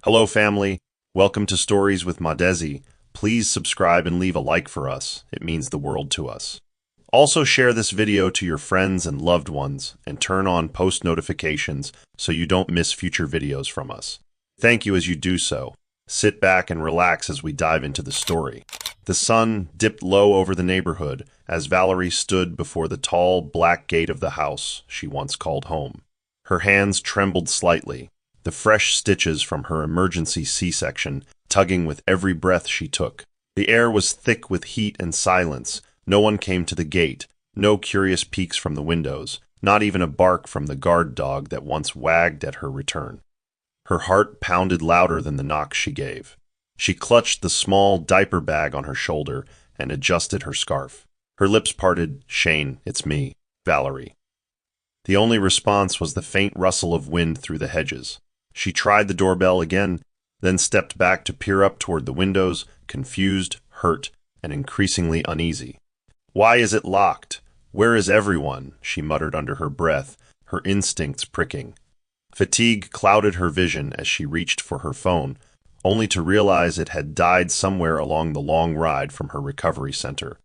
Hello, family. Welcome to Stories with Madezi. Please subscribe and leave a like for us. It means the world to us. Also, share this video to your friends and loved ones and turn on post notifications so you don't miss future videos from us. Thank you as you do so. Sit back and relax as we dive into the story. The sun dipped low over the neighborhood as Valerie stood before the tall, black gate of the house she once called home. Her hands trembled slightly, the fresh stitches from her emergency C-section tugging with every breath she took. The air was thick with heat and silence. No one came to the gate, no curious peeks from the windows, not even a bark from the guard dog that once wagged at her return. Her heart pounded louder than the knock she gave. She clutched the small diaper bag on her shoulder and adjusted her scarf. Her lips parted. "Shane, it's me, Valerie." The only response was the faint rustle of wind through the hedges. She tried the doorbell again, then stepped back to peer up toward the windows, confused, hurt, and increasingly uneasy. "Why is it locked? Where is everyone?" she muttered under her breath, her instincts pricking. Fatigue clouded her vision as she reached for her phone, only to realize it had died somewhere along the long ride from her recovery center.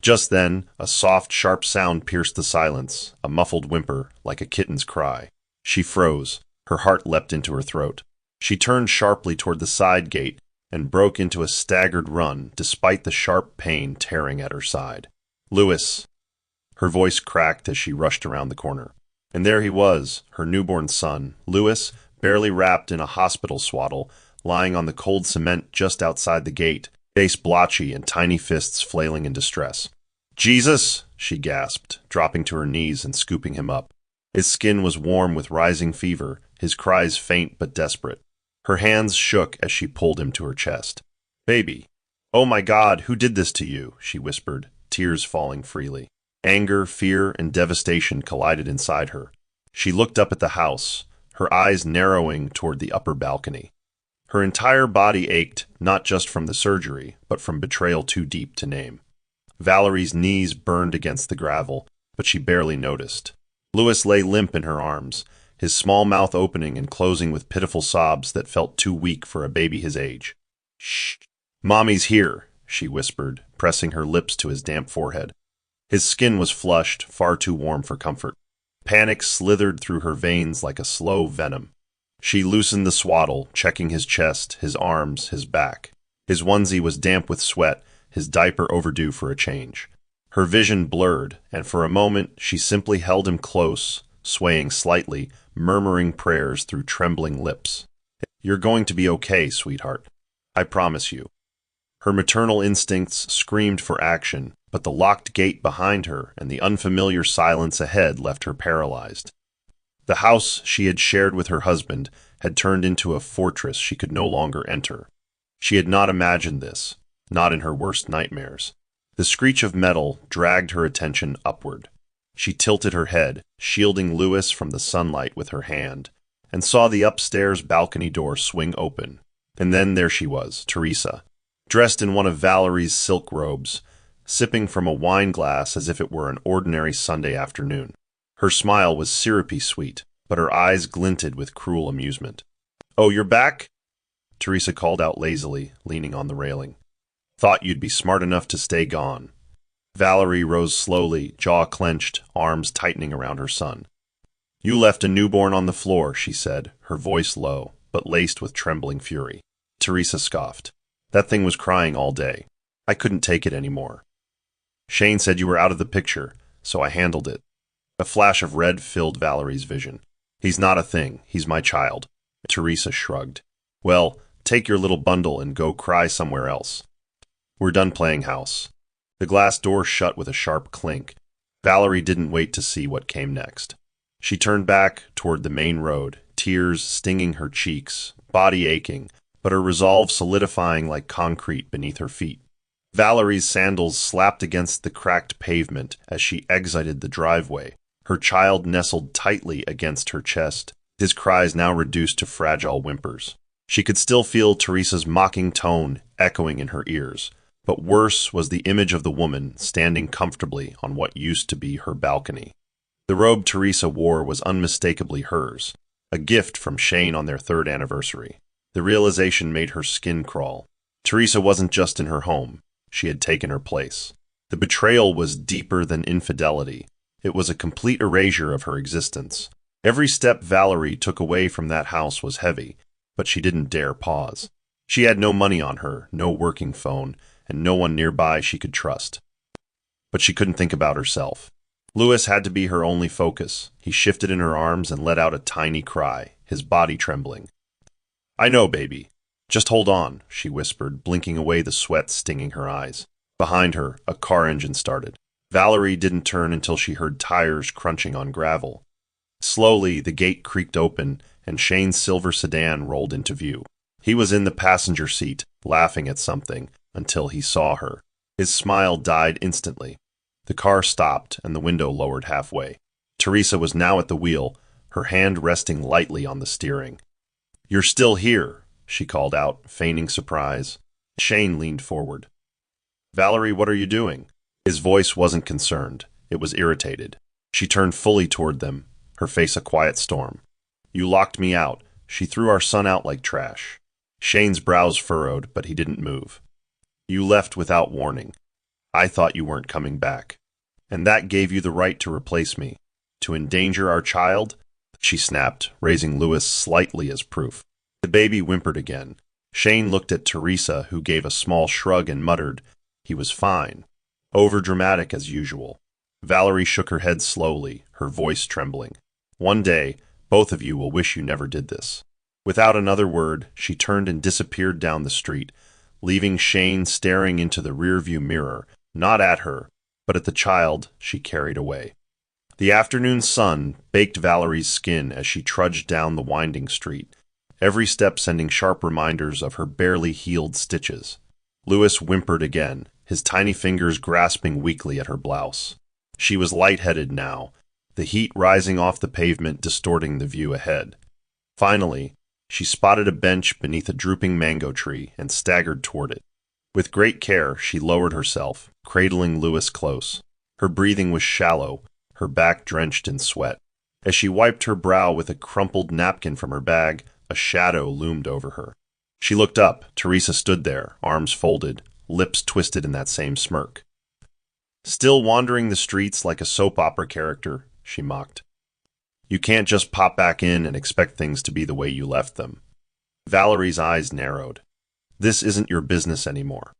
Just then, a soft, sharp sound pierced the silence, a muffled whimper, like a kitten's cry. She froze. Her heart leapt into her throat. She turned sharply toward the side gate and broke into a staggered run, despite the sharp pain tearing at her side. "Louis!" Her voice cracked as she rushed around the corner. And there he was, her newborn son, Louis, barely wrapped in a hospital swaddle, lying on the cold cement just outside the gate, face blotchy and tiny fists flailing in distress. "Jesus!" she gasped, dropping to her knees and scooping him up. His skin was warm with rising fever, his cries faint but desperate. Her hands shook as she pulled him to her chest. "Baby! Oh my God, who did this to you?" she whispered, tears falling freely. Anger, fear, and devastation collided inside her. She looked up at the house, her eyes narrowing toward the upper balcony. Her entire body ached, not just from the surgery, but from betrayal too deep to name. Valerie's knees burned against the gravel, but she barely noticed. Louis lay limp in her arms, his small mouth opening and closing with pitiful sobs that felt too weak for a baby his age. "Shh! Mommy's here," she whispered, pressing her lips to his damp forehead. His skin was flushed, far too warm for comfort. Panic slithered through her veins like a slow venom. She loosened the swaddle, checking his chest, his arms, his back. His onesie was damp with sweat, his diaper overdue for a change. Her vision blurred, and for a moment she simply held him close, swaying slightly, murmuring prayers through trembling lips. "You're going to be okay, sweetheart. I promise you." Her maternal instincts screamed for action, but the locked gate behind her and the unfamiliar silence ahead left her paralyzed. The house she had shared with her husband had turned into a fortress she could no longer enter. She had not imagined this, not in her worst nightmares. The screech of metal dragged her attention upward. She tilted her head, shielding Louis from the sunlight with her hand, and saw the upstairs balcony door swing open. And then there she was, Teresa, dressed in one of Valerie's silk robes, sipping from a wine glass as if it were an ordinary Sunday afternoon. Her smile was syrupy sweet, but her eyes glinted with cruel amusement. "Oh, you're back?" Teresa called out lazily, leaning on the railing. "Thought you'd be smart enough to stay gone." Valerie rose slowly, jaw clenched, arms tightening around her son. "You left a newborn on the floor," she said, her voice low, but laced with trembling fury. Teresa scoffed. "That thing was crying all day. I couldn't take it anymore. Shane said you were out of the picture, so I handled it." A flash of red filled Valerie's vision. "He's not a thing. He's my child." Teresa shrugged. "Well, take your little bundle and go cry somewhere else. We're done playing house." The glass door shut with a sharp clink. Valerie didn't wait to see what came next. She turned back toward the main road, tears stinging her cheeks, body aching, but her resolve solidifying like concrete beneath her feet. Valerie's sandals slapped against the cracked pavement as she exited the driveway, her child nestled tightly against her chest, his cries now reduced to fragile whimpers. She could still feel Teresa's mocking tone echoing in her ears, but worse was the image of the woman standing comfortably on what used to be her balcony. The robe Teresa wore was unmistakably hers, a gift from Shane on their third anniversary. The realization made her skin crawl. Teresa wasn't just in her home. She had taken her place. The betrayal was deeper than infidelity. It was a complete erasure of her existence. Every step Valerie took away from that house was heavy, but she didn't dare pause. She had no money on her, no working phone, and no one nearby she could trust. But she couldn't think about herself. Louis had to be her only focus. He shifted in her arms and let out a tiny cry, his body trembling. "I know, baby. Just hold on," she whispered, blinking away the sweat stinging her eyes. Behind her, a car engine started. Valerie didn't turn until she heard tires crunching on gravel. Slowly, the gate creaked open, and Shane's silver sedan rolled into view. He was in the passenger seat, laughing at something, until he saw her. His smile died instantly. The car stopped, and the window lowered halfway. Teresa was now at the wheel, her hand resting lightly on the steering. "You're still here," she called out, feigning surprise. Shane leaned forward. "Valerie, what are you doing?" His voice wasn't concerned. It was irritated. She turned fully toward them, her face a quiet storm. "You locked me out. She threw our son out like trash." Shane's brows furrowed, but he didn't move. "You left without warning. I thought you weren't coming back. And that gave you the right to replace me. To endanger our child?" she snapped, raising Louis slightly as proof. The baby whimpered again. Shane looked at Teresa, who gave a small shrug and muttered, "He was fine." Overdramatic as usual. Valerie shook her head slowly, her voice trembling. "One day, both of you will wish you never did this." Without another word, she turned and disappeared down the street, leaving Shane staring into the rearview mirror, not at her, but at the child she carried away. The afternoon sun baked Valerie's skin as she trudged down the winding street, every step sending sharp reminders of her barely healed stitches. Louis whimpered again, his tiny fingers grasping weakly at her blouse. She was lightheaded now, the heat rising off the pavement distorting the view ahead. Finally, she spotted a bench beneath a drooping mango tree and staggered toward it. With great care, she lowered herself, cradling Louis close. Her breathing was shallow, her back drenched in sweat. As she wiped her brow with a crumpled napkin from her bag, a shadow loomed over her. She looked up. Teresa stood there, arms folded, lips twisted in that same smirk. "Still wandering the streets like a soap opera character," she mocked. "You can't just pop back in and expect things to be the way you left them." Valerie's eyes narrowed. "This isn't your business anymore."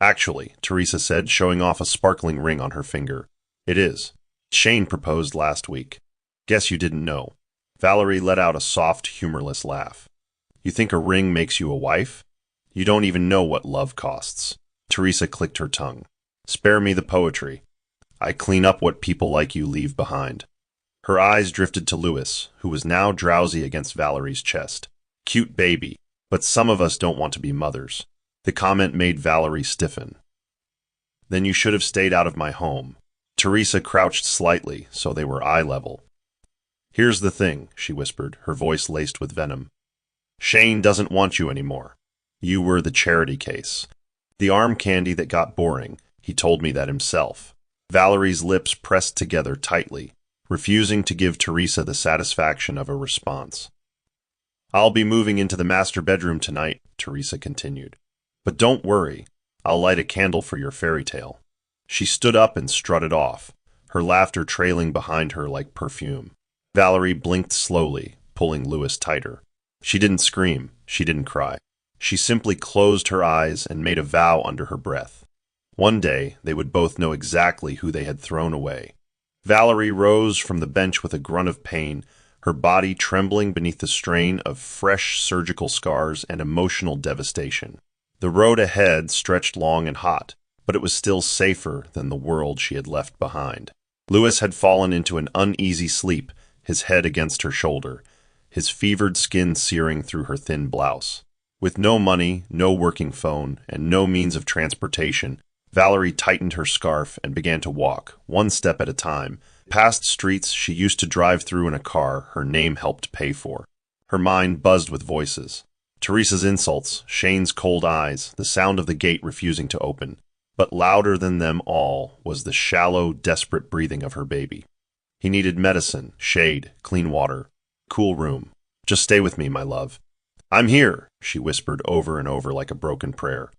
"Actually," Teresa said, showing off a sparkling ring on her finger. "It is. Shane proposed last week. Guess you didn't know." Valerie let out a soft, humorless laugh. "You think a ring makes you a wife? You don't even know what love costs." Teresa clicked her tongue. "Spare me the poetry. I clean up what people like you leave behind." Her eyes drifted to Louis, who was now drowsy against Valerie's chest. "Cute baby, but some of us don't want to be mothers." The comment made Valerie stiffen. "Then you should have stayed out of my home." Teresa crouched slightly, so they were eye level. "Here's the thing," she whispered, her voice laced with venom. "Shane doesn't want you anymore. You were the charity case. The arm candy that got boring. He told me that himself." Valerie's lips pressed together tightly, refusing to give Teresa the satisfaction of a response. "I'll be moving into the master bedroom tonight," Teresa continued. "But don't worry, I'll light a candle for your fairy tale." She stood up and strutted off, her laughter trailing behind her like perfume. Valerie blinked slowly, pulling Louis tighter. She didn't scream, she didn't cry. She simply closed her eyes and made a vow under her breath. One day, they would both know exactly who they had thrown away. Valerie rose from the bench with a grunt of pain, her body trembling beneath the strain of fresh surgical scars and emotional devastation. The road ahead stretched long and hot, but it was still safer than the world she had left behind. Louis had fallen into an uneasy sleep, his head against her shoulder, his fevered skin searing through her thin blouse. With no money, no working phone, and no means of transportation, Valerie tightened her scarf and began to walk, one step at a time, past streets she used to drive through in a car her name helped pay for. Her mind buzzed with voices. Teresa's insults, Shane's cold eyes, the sound of the gate refusing to open. But louder than them all was the shallow, desperate breathing of her baby. He needed medicine, shade, clean water, cool room. "Just stay with me, my love." I'm here, she whispered over and over like a broken prayer.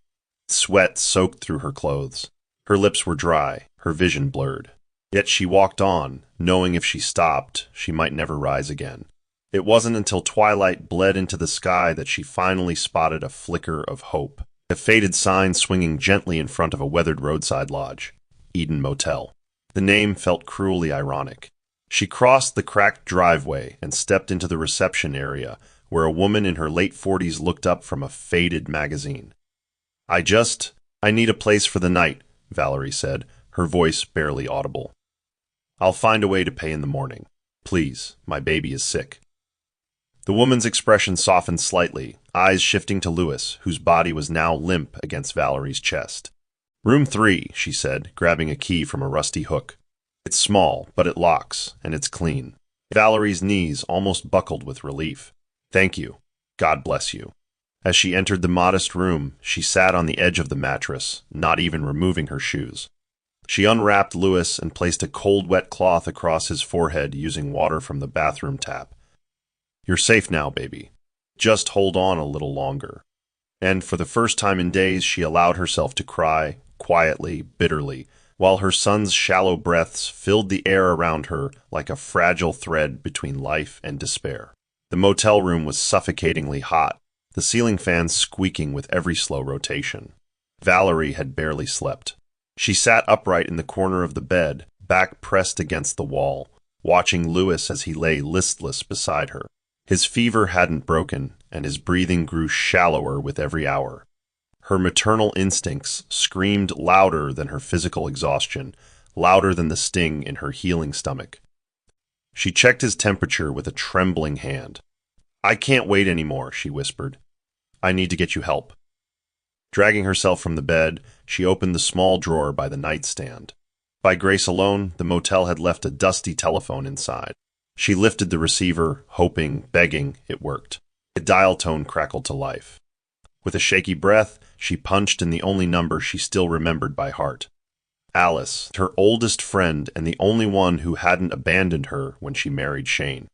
Sweat soaked through her clothes. Her lips were dry, her vision blurred. Yet she walked on, knowing if she stopped, she might never rise again. It wasn't until twilight bled into the sky that she finally spotted a flicker of hope. A faded sign swinging gently in front of a weathered roadside lodge. Eden Motel. The name felt cruelly ironic. She crossed the cracked driveway and stepped into the reception area, where a woman in her late 40s looked up from a faded magazine. I need a place for the night, Valerie said, her voice barely audible. I'll find a way to pay in the morning. Please, my baby is sick. The woman's expression softened slightly, eyes shifting to Louis, whose body was now limp against Valerie's chest. Room 3, she said, grabbing a key from a rusty hook. It's small, but it locks, and it's clean. Valerie's knees almost buckled with relief. Thank you. God bless you. As she entered the modest room, she sat on the edge of the mattress, not even removing her shoes. She unwrapped Louis and placed a cold, wet cloth across his forehead using water from the bathroom tap. You're safe now, baby. Just hold on a little longer. And for the first time in days, she allowed herself to cry, quietly, bitterly, while her son's shallow breaths filled the air around her like a fragile thread between life and despair. The motel room was suffocatingly hot, the ceiling fans squeaking with every slow rotation. Valerie had barely slept. She sat upright in the corner of the bed, back pressed against the wall, watching Louis as he lay listless beside her. His fever hadn't broken, and his breathing grew shallower with every hour. Her maternal instincts screamed louder than her physical exhaustion, louder than the sting in her healing stomach. She checked his temperature with a trembling hand. I can't wait anymore, she whispered. I need to get you help. Dragging herself from the bed, she opened the small drawer by the nightstand. By grace alone, the motel had left a dusty telephone inside. She lifted the receiver, hoping, begging, it worked. The dial tone crackled to life. With a shaky breath, she punched in the only number she still remembered by heart. Alice, her oldest friend and the only one who hadn't abandoned her when she married Shane.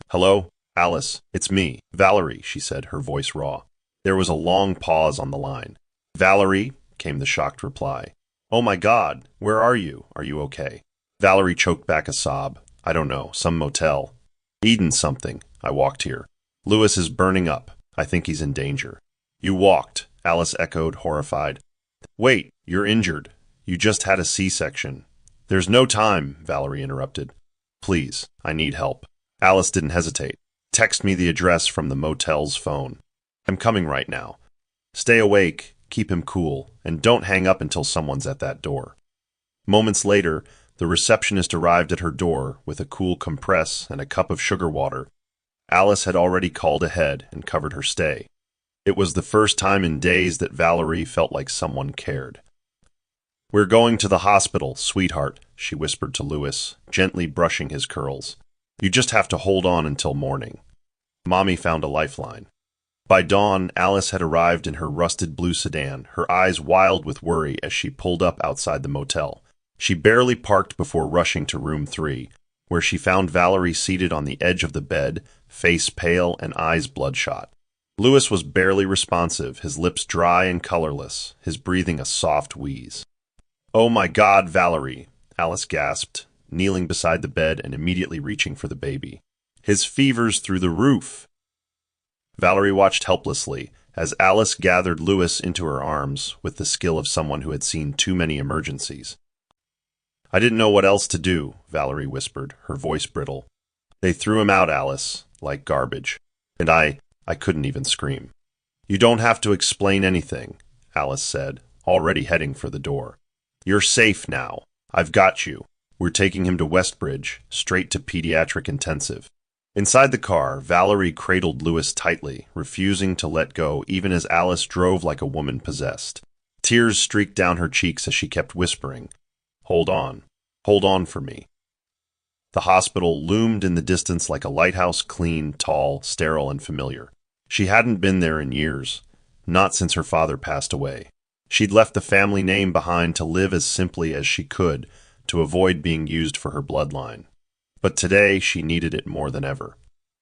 Hello, Alice, it's me, Valerie, she said, her voice raw. There was a long pause on the line. Valerie, came the shocked reply. Oh my God, where are you? Are you okay? Valerie choked back a sob. I don't know, some motel. Eden something. I walked here. Louis is burning up. I think he's in danger. You walked, Alice echoed, horrified. Wait, you're injured. You just had a C-section. There's no time, Valerie interrupted. Please, I need help. Alice didn't hesitate. Text me the address from the motel's phone. I'm coming right now. Stay awake, keep him cool, and don't hang up until someone's at that door. Moments later, the receptionist arrived at her door with a cool compress and a cup of sugar water. Alice had already called ahead and covered her stay. It was the first time in days that Valerie felt like someone cared. We're going to the hospital, sweetheart, she whispered to Louis, gently brushing his curls. You just have to hold on until morning. Mommy found a lifeline. By dawn, Alice had arrived in her rusted blue sedan, her eyes wild with worry as she pulled up outside the motel. She barely parked before rushing to room 3, where she found Valerie seated on the edge of the bed, face pale and eyes bloodshot. Louis was barely responsive, his lips dry and colorless, his breathing a soft wheeze. Oh my God, Valerie, Alice gasped, kneeling beside the bed and immediately reaching for the baby. His fever's through the roof. Valerie watched helplessly as Alice gathered Louis into her arms with the skill of someone who had seen too many emergencies. I didn't know what else to do, Valerie whispered, her voice brittle. They threw him out, Alice, like garbage, and I couldn't even scream. You don't have to explain anything, Alice said, already heading for the door. You're safe now. I've got you. We're taking him to Westbridge, straight to pediatric intensive. Inside the car, Valerie cradled Louis tightly, refusing to let go even as Alice drove like a woman possessed. Tears streaked down her cheeks as she kept whispering, Hold on for me. The hospital loomed in the distance like a lighthouse, clean, tall, sterile, and familiar. She hadn't been there in years, not since her father passed away. She'd left the family name behind to live as simply as she could, to avoid being used for her bloodline. But today she needed it more than ever.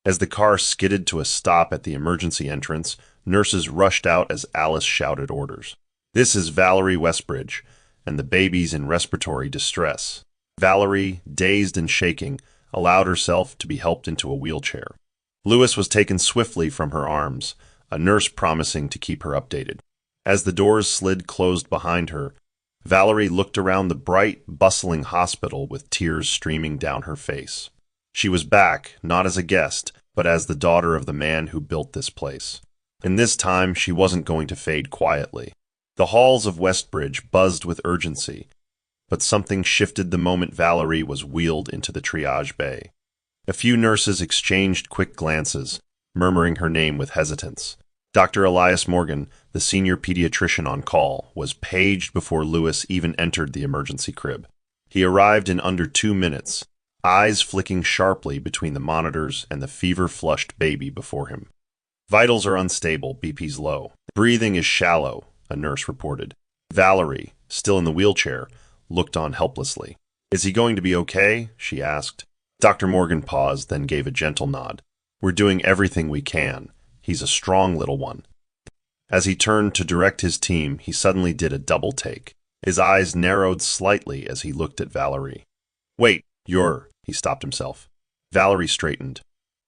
As the car skidded to a stop at the emergency entrance, nurses rushed out as Alice shouted orders. "This is Valerie Westbridge, and the baby's in respiratory distress." Valerie, dazed and shaking, allowed herself to be helped into a wheelchair. Lewis was taken swiftly from her arms, a nurse promising to keep her updated. As the doors slid closed behind her, Valerie looked around the bright, bustling hospital with tears streaming down her face. She was back, not as a guest, but as the daughter of the man who built this place. And this time, she wasn't going to fade quietly. The halls of Westbridge buzzed with urgency, but something shifted the moment Valerie was wheeled into the triage bay. A few nurses exchanged quick glances, murmuring her name with hesitance. Dr. Elias Morgan, the senior pediatrician on call, was paged before Lewis even entered the emergency crib. He arrived in under 2 minutes, eyes flicking sharply between the monitors and the fever-flushed baby before him. "Vitals are unstable, BP's low. Breathing is shallow," a nurse reported. Valerie, still in the wheelchair, looked on helplessly. "Is he going to be okay?" she asked. Dr. Morgan paused, then gave a gentle nod. "We're doing everything we can. He's a strong little one." As he turned to direct his team, he suddenly did a double take. His eyes narrowed slightly as he looked at Valerie. "Wait, he stopped himself. Valerie straightened.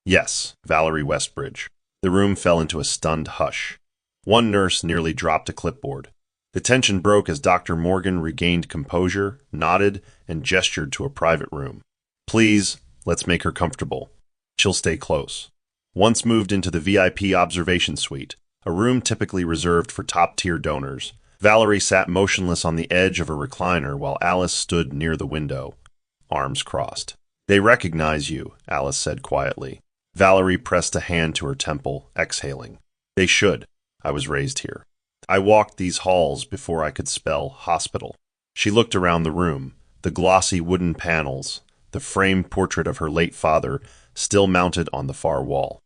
"Yes, Valerie Westbridge." The room fell into a stunned hush. One nurse nearly dropped a clipboard. The tension broke as Dr. Morgan regained composure, nodded, and gestured to a private room. "Please, let's make her comfortable. She'll stay close." Once moved into the VIP observation suite, a room typically reserved for top-tier donors, Valerie sat motionless on the edge of a recliner while Alice stood near the window, arms crossed. "They recognize you," Alice said quietly. Valerie pressed a hand to her temple, exhaling. "They should. I was raised here. I walked these halls before I could spell hospital." She looked around the room, the glossy wooden panels, the framed portrait of her late father still mounted on the far wall.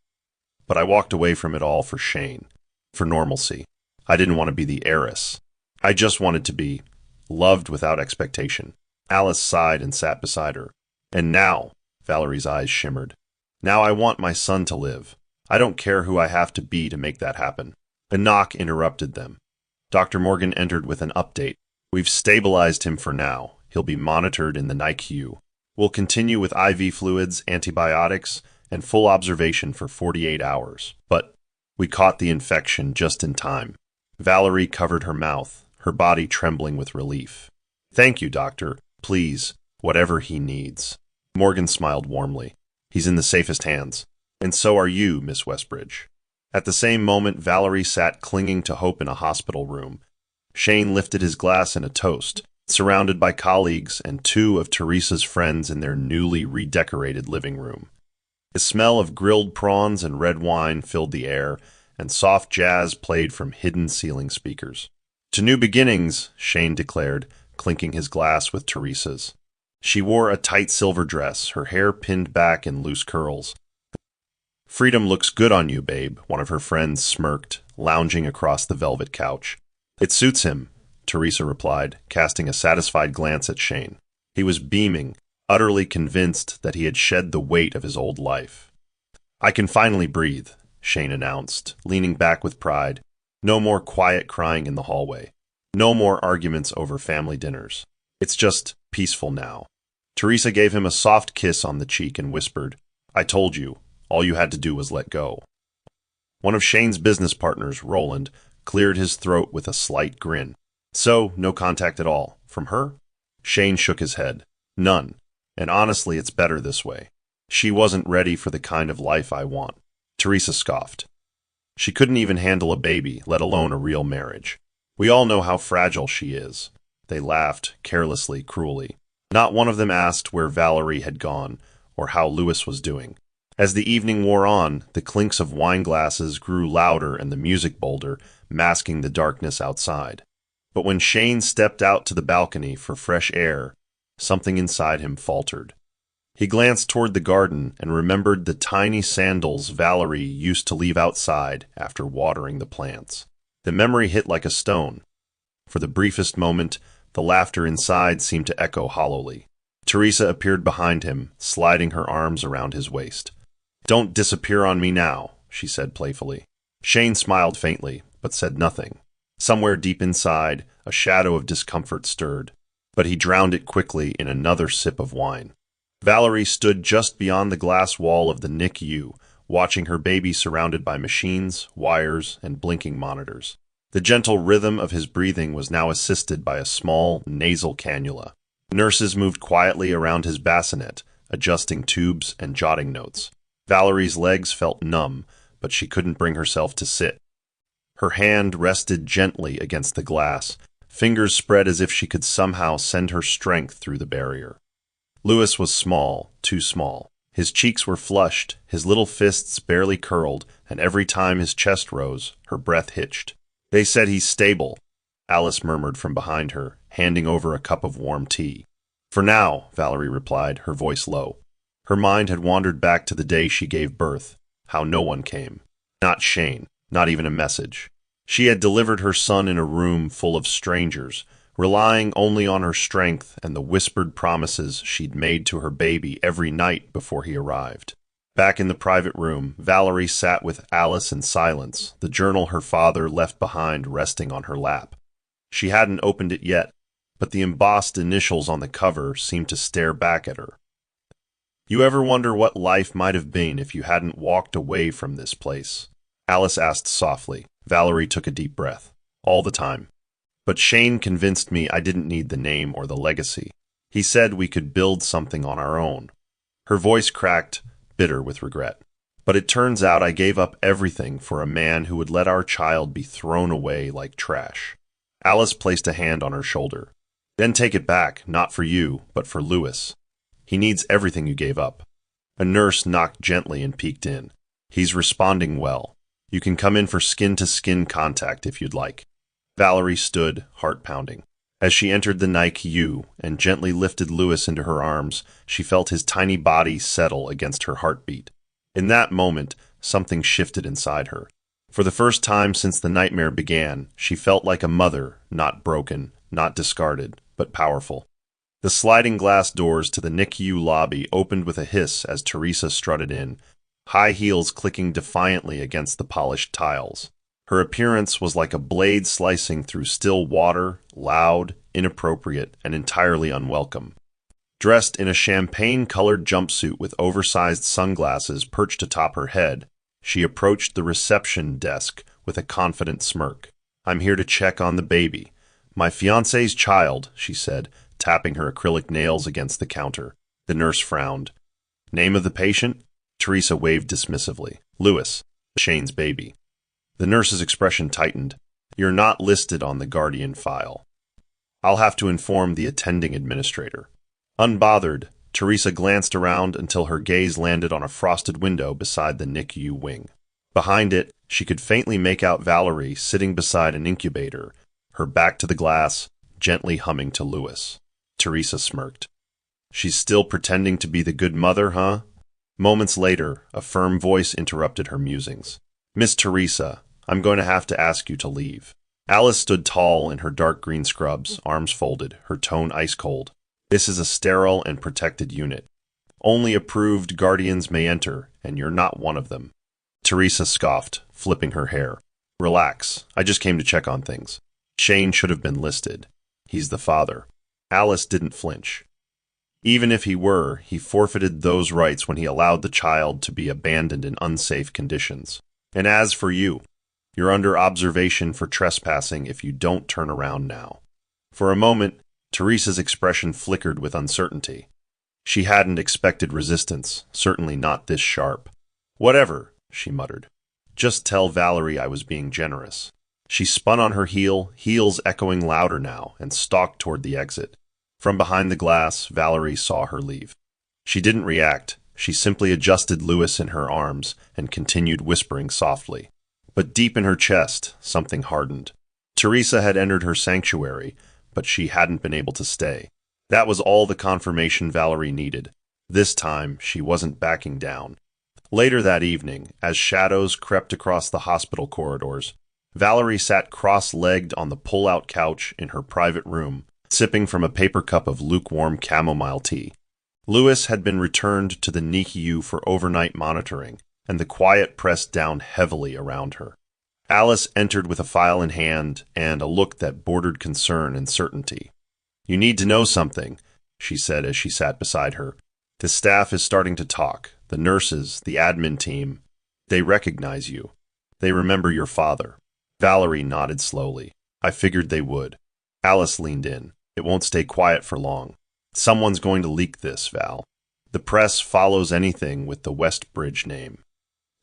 "But I walked away from it all for Shane, for normalcy. I didn't want to be the heiress. I just wanted to be loved without expectation." Alice sighed and sat beside her. "And now," Valerie's eyes shimmered, "now I want my son to live. I don't care who I have to be to make that happen." A knock interrupted them. Dr. Morgan entered with an update. "We've stabilized him for now. He'll be monitored in the NICU. We'll continue with IV fluids, antibiotics, and full observation for 48 hours. But we caught the infection just in time." Valerie covered her mouth, her body trembling with relief. "Thank you, doctor. Please, whatever he needs." Morgan smiled warmly. "He's in the safest hands. And so are you, Miss Westbridge." At the same moment, Valerie sat clinging to hope in a hospital room. Shane lifted his glass in a toast, surrounded by colleagues and 2 of Teresa's friends in their newly redecorated living room. The smell of grilled prawns and red wine filled the air, and soft jazz played from hidden ceiling speakers. "To new beginnings," Shane declared, clinking his glass with Teresa's. She wore a tight silver dress, her hair pinned back in loose curls. "Freedom looks good on you, babe," one of her friends smirked, lounging across the velvet couch. "It suits him," Teresa replied, casting a satisfied glance at Shane. He was beaming, utterly convinced that he had shed the weight of his old life. "I can finally breathe," Shane announced, leaning back with pride. "No more quiet crying in the hallway. No more arguments over family dinners. It's just peaceful now." Teresa gave him a soft kiss on the cheek and whispered, "I told you, all you had to do was let go." One of Shane's business partners, Roland, cleared his throat with a slight grin. "So, no contact at all. From her?" Shane shook his head. "None. And honestly, it's better this way. She wasn't ready for the kind of life I want." Teresa scoffed. "She couldn't even handle a baby, let alone a real marriage. We all know how fragile she is." They laughed, carelessly, cruelly. Not one of them asked where Valerie had gone, or how Lewis was doing. As the evening wore on, the clinks of wine glasses grew louder and the music bolder, masking the darkness outside. But when Shane stepped out to the balcony for fresh air, something inside him faltered. He glanced toward the garden and remembered the tiny sandals Valerie used to leave outside after watering the plants. The memory hit like a stone. For the briefest moment, the laughter inside seemed to echo hollowly. Teresa appeared behind him, sliding her arms around his waist. Don't disappear on me now, she said playfully. Shane smiled faintly, but said nothing. Somewhere deep inside, a shadow of discomfort stirred, but he drowned it quickly in another sip of wine. Valerie stood just beyond the glass wall of the NICU, watching her baby surrounded by machines, wires, and blinking monitors. The gentle rhythm of his breathing was now assisted by a small, nasal cannula. Nurses moved quietly around his bassinet, adjusting tubes and jotting notes. Valerie's legs felt numb, but she couldn't bring herself to sit. Her hand rested gently against the glass, fingers spread as if she could somehow send her strength through the barrier. Louis was small, too small. His cheeks were flushed, his little fists barely curled, and every time his chest rose, her breath hitched. They said he's stable, Alice murmured from behind her, handing over a cup of warm tea. For now, Valerie replied, her voice low. Her mind had wandered back to the day she gave birth, how no one came. Not Shane, not even a message. She had delivered her son in a room full of strangers, relying only on her strength and the whispered promises she'd made to her baby every night before he arrived. Back in the private room, Valerie sat with Alice in silence, the journal her father left behind resting on her lap. She hadn't opened it yet, but the embossed initials on the cover seemed to stare back at her. You ever wonder what life might have been if you hadn't walked away from this place? Alice asked softly. Valerie took a deep breath. All the time. But Shane convinced me I didn't need the name or the legacy. He said we could build something on our own. Her voice cracked, bitter with regret. But it turns out I gave up everything for a man who would let our child be thrown away like trash. Alice placed a hand on her shoulder. Then take it back, not for you, but for Louis. He needs everything you gave up. A nurse knocked gently and peeked in. He's responding well. You can come in for skin-to-skin contact if you'd like. Valerie stood, heart pounding. As she entered the NICU and gently lifted Louis into her arms, she felt his tiny body settle against her heartbeat. In that moment, something shifted inside her. For the first time since the nightmare began, she felt like a mother, not broken, not discarded, but powerful. The sliding glass doors to the NICU lobby opened with a hiss as Teresa strutted in, high heels clicking defiantly against the polished tiles. Her appearance was like a blade slicing through still water, loud, inappropriate, and entirely unwelcome. Dressed in a champagne-colored jumpsuit with oversized sunglasses perched atop her head, she approached the reception desk with a confident smirk. I'm here to check on the baby. My fiancé's child, she said, tapping her acrylic nails against the counter. The nurse frowned. Name of the patient? Teresa waved dismissively. Louis, Shane's baby. The nurse's expression tightened. You're not listed on the Guardian file. I'll have to inform the attending administrator. Unbothered, Teresa glanced around until her gaze landed on a frosted window beside the NICU wing. Behind it, she could faintly make out Valerie sitting beside an incubator, her back to the glass, gently humming to Louis. Teresa smirked. She's still pretending to be the good mother, huh? Moments later, a firm voice interrupted her musings. Miss Teresa, I'm going to have to ask you to leave. Alice stood tall in her dark green scrubs, arms folded, her tone ice cold. This is a sterile and protected unit. Only approved guardians may enter, and you're not one of them. Teresa scoffed, flipping her hair. Relax, I just came to check on things. Shane should have been listed. He's the father. Alice didn't flinch. Even if he were, he forfeited those rights when he allowed the child to be abandoned in unsafe conditions. And as for you, you're under observation for trespassing if you don't turn around now. For a moment, Teresa's expression flickered with uncertainty. She hadn't expected resistance, certainly not this sharp. Whatever, she muttered. Just tell Valerie I was being generous. She spun on her heel, heels echoing louder now, and stalked toward the exit. From behind the glass, Valerie saw her leave. She didn't react. She simply adjusted Louis in her arms and continued whispering softly. But deep in her chest, something hardened. Teresa had entered her sanctuary, but she hadn't been able to stay. That was all the confirmation Valerie needed. This time, she wasn't backing down. Later that evening, as shadows crept across the hospital corridors, Valerie sat cross-legged on the pull-out couch in her private room, sipping from a paper cup of lukewarm chamomile tea. Lewis had been returned to the NICU for overnight monitoring, and the quiet pressed down heavily around her. Alice entered with a file in hand and a look that bordered concern and certainty. "You need to know something," she said as she sat beside her. "The staff is starting to talk. The nurses, the admin team. They recognize you. They remember your father." Valerie nodded slowly. "I figured they would." Alice leaned in. "It won't stay quiet for long. Someone's going to leak this, Val. The press follows anything with the Westbridge name,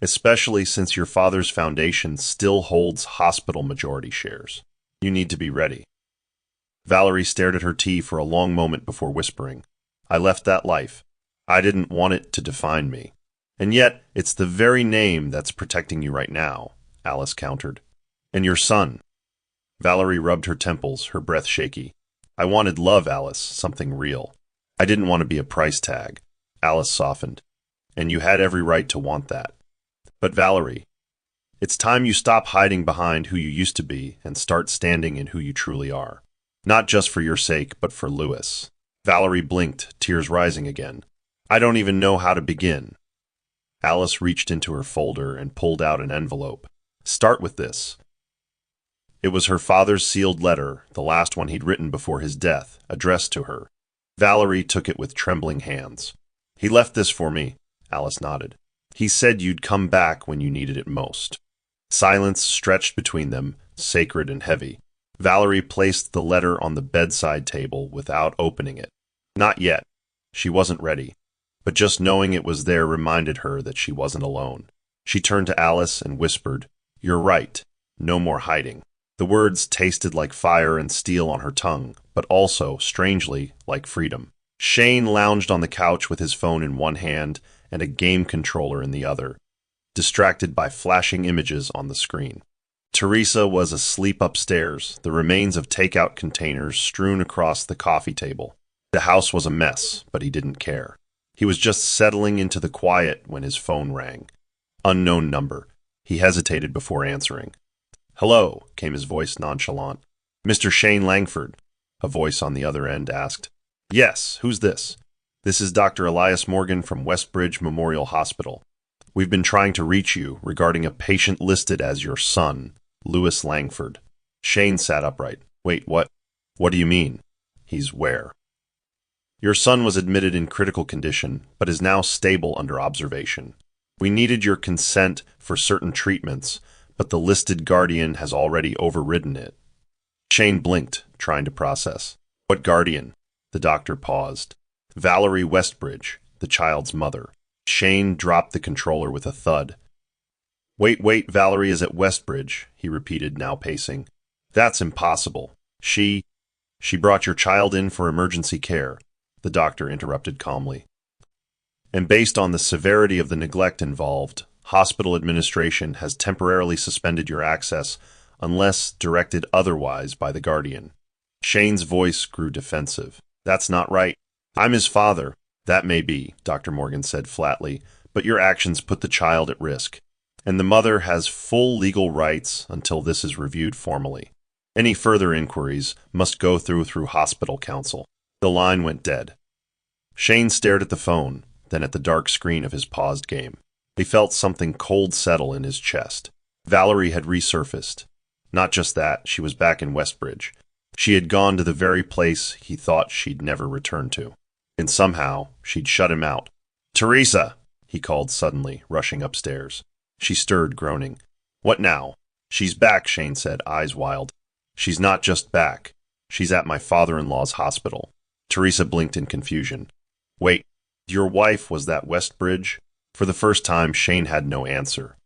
especially since your father's foundation still holds hospital majority shares. You need to be ready." Valerie stared at her tea for a long moment before whispering, "I left that life. I didn't want it to define me. And yet, it's the very name that's protecting you right now," Alice countered. "And your son." Valerie rubbed her temples, her breath shaky. "I wanted love, Alice, something real. I didn't want to be a price tag." Alice softened. "And you had every right to want that. But Valerie, it's time you stop hiding behind who you used to be and start standing in who you truly are. Not just for your sake, but for Lewis." Valerie blinked, tears rising again. "I don't even know how to begin." Alice reached into her folder and pulled out an envelope. "Start with this." It was her father's sealed letter, the last one he'd written before his death, addressed to her. Valerie took it with trembling hands. "He left this for me," Alice nodded. "He said you'd come back when you needed it most." Silence stretched between them, sacred and heavy. Valerie placed the letter on the bedside table without opening it. Not yet. She wasn't ready. But just knowing it was there reminded her that she wasn't alone. She turned to Alice and whispered, "You're right. No more hiding." The words tasted like fire and steel on her tongue, but also, strangely, like freedom. Shane lounged on the couch with his phone in one hand and a game controller in the other, distracted by flashing images on the screen. Teresa was asleep upstairs, the remains of takeout containers strewn across the coffee table. The house was a mess, but he didn't care. He was just settling into the quiet when his phone rang. Unknown number. He hesitated before answering. "Hello," came his voice nonchalant. "Mr. Shane Langford," a voice on the other end asked. "Yes, who's this?" "This is Dr. Elias Morgan from Westbridge Memorial Hospital. We've been trying to reach you regarding a patient listed as your son, Lewis Langford." Shane sat upright. "Wait, what? What do you mean? He's where?" "Your son was admitted in critical condition, but is now stable under observation. We needed your consent for certain treatments, but the listed guardian has already overridden it." Shane blinked, trying to process. "What guardian?" The doctor paused. "Valerie Westbridge, the child's mother." Shane dropped the controller with a thud. Wait, Valerie is at Westbridge," he repeated, now pacing. "That's impossible. She brought your child in for emergency care," the doctor interrupted calmly. "And based on the severity of the neglect involved, hospital administration has temporarily suspended your access unless directed otherwise by the guardian." Shane's voice grew defensive. "That's not right. I'm his father." "That may be," Dr. Morgan said flatly, "but your actions put the child at risk, and the mother has full legal rights until this is reviewed formally. Any further inquiries must go through hospital counsel." The line went dead. Shane stared at the phone, then at the dark screen of his paused game. He felt something cold settle in his chest. Valerie had resurfaced. Not just that, she was back in Westbridge. She had gone to the very place he thought she'd never return to. And somehow, she'd shut him out. "Teresa!" he called suddenly, rushing upstairs. She stirred, groaning. "What now?" "She's back," Shane said, eyes wild. "She's not just back. She's at my father-in-law's hospital." Teresa blinked in confusion. "Wait, your wife was that Westbridge?" For the first time, Shane had no answer.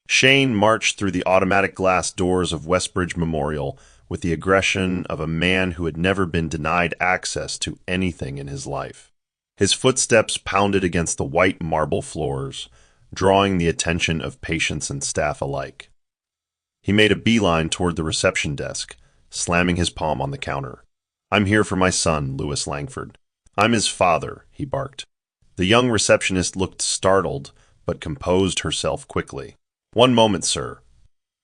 Shane marched through the automatic glass doors of Westbridge Memorial with the aggression of a man who had never been denied access to anything in his life. His footsteps pounded against the white marble floors, drawing the attention of patients and staff alike. He made a beeline toward the reception desk, slamming his palm on the counter. "I'm here for my son, Lewis Langford." "I'm his father," he barked. The young receptionist looked startled, but composed herself quickly. "One moment, sir."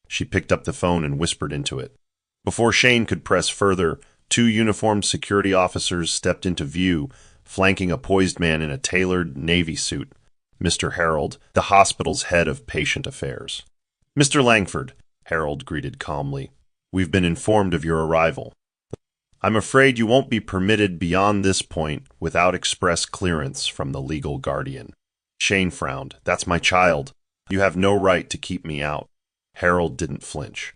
She picked up the phone and whispered into it. Before Shane could press further, two uniformed security officers stepped into view, flanking a poised man in a tailored navy suit, Mr. Harold, the hospital's head of patient affairs. "Mr. Langford," Harold greeted calmly, "we've been informed of your arrival. I'm afraid you won't be permitted beyond this point without express clearance from the legal guardian." Shane frowned. "That's my child. You have no right to keep me out." Harold didn't flinch.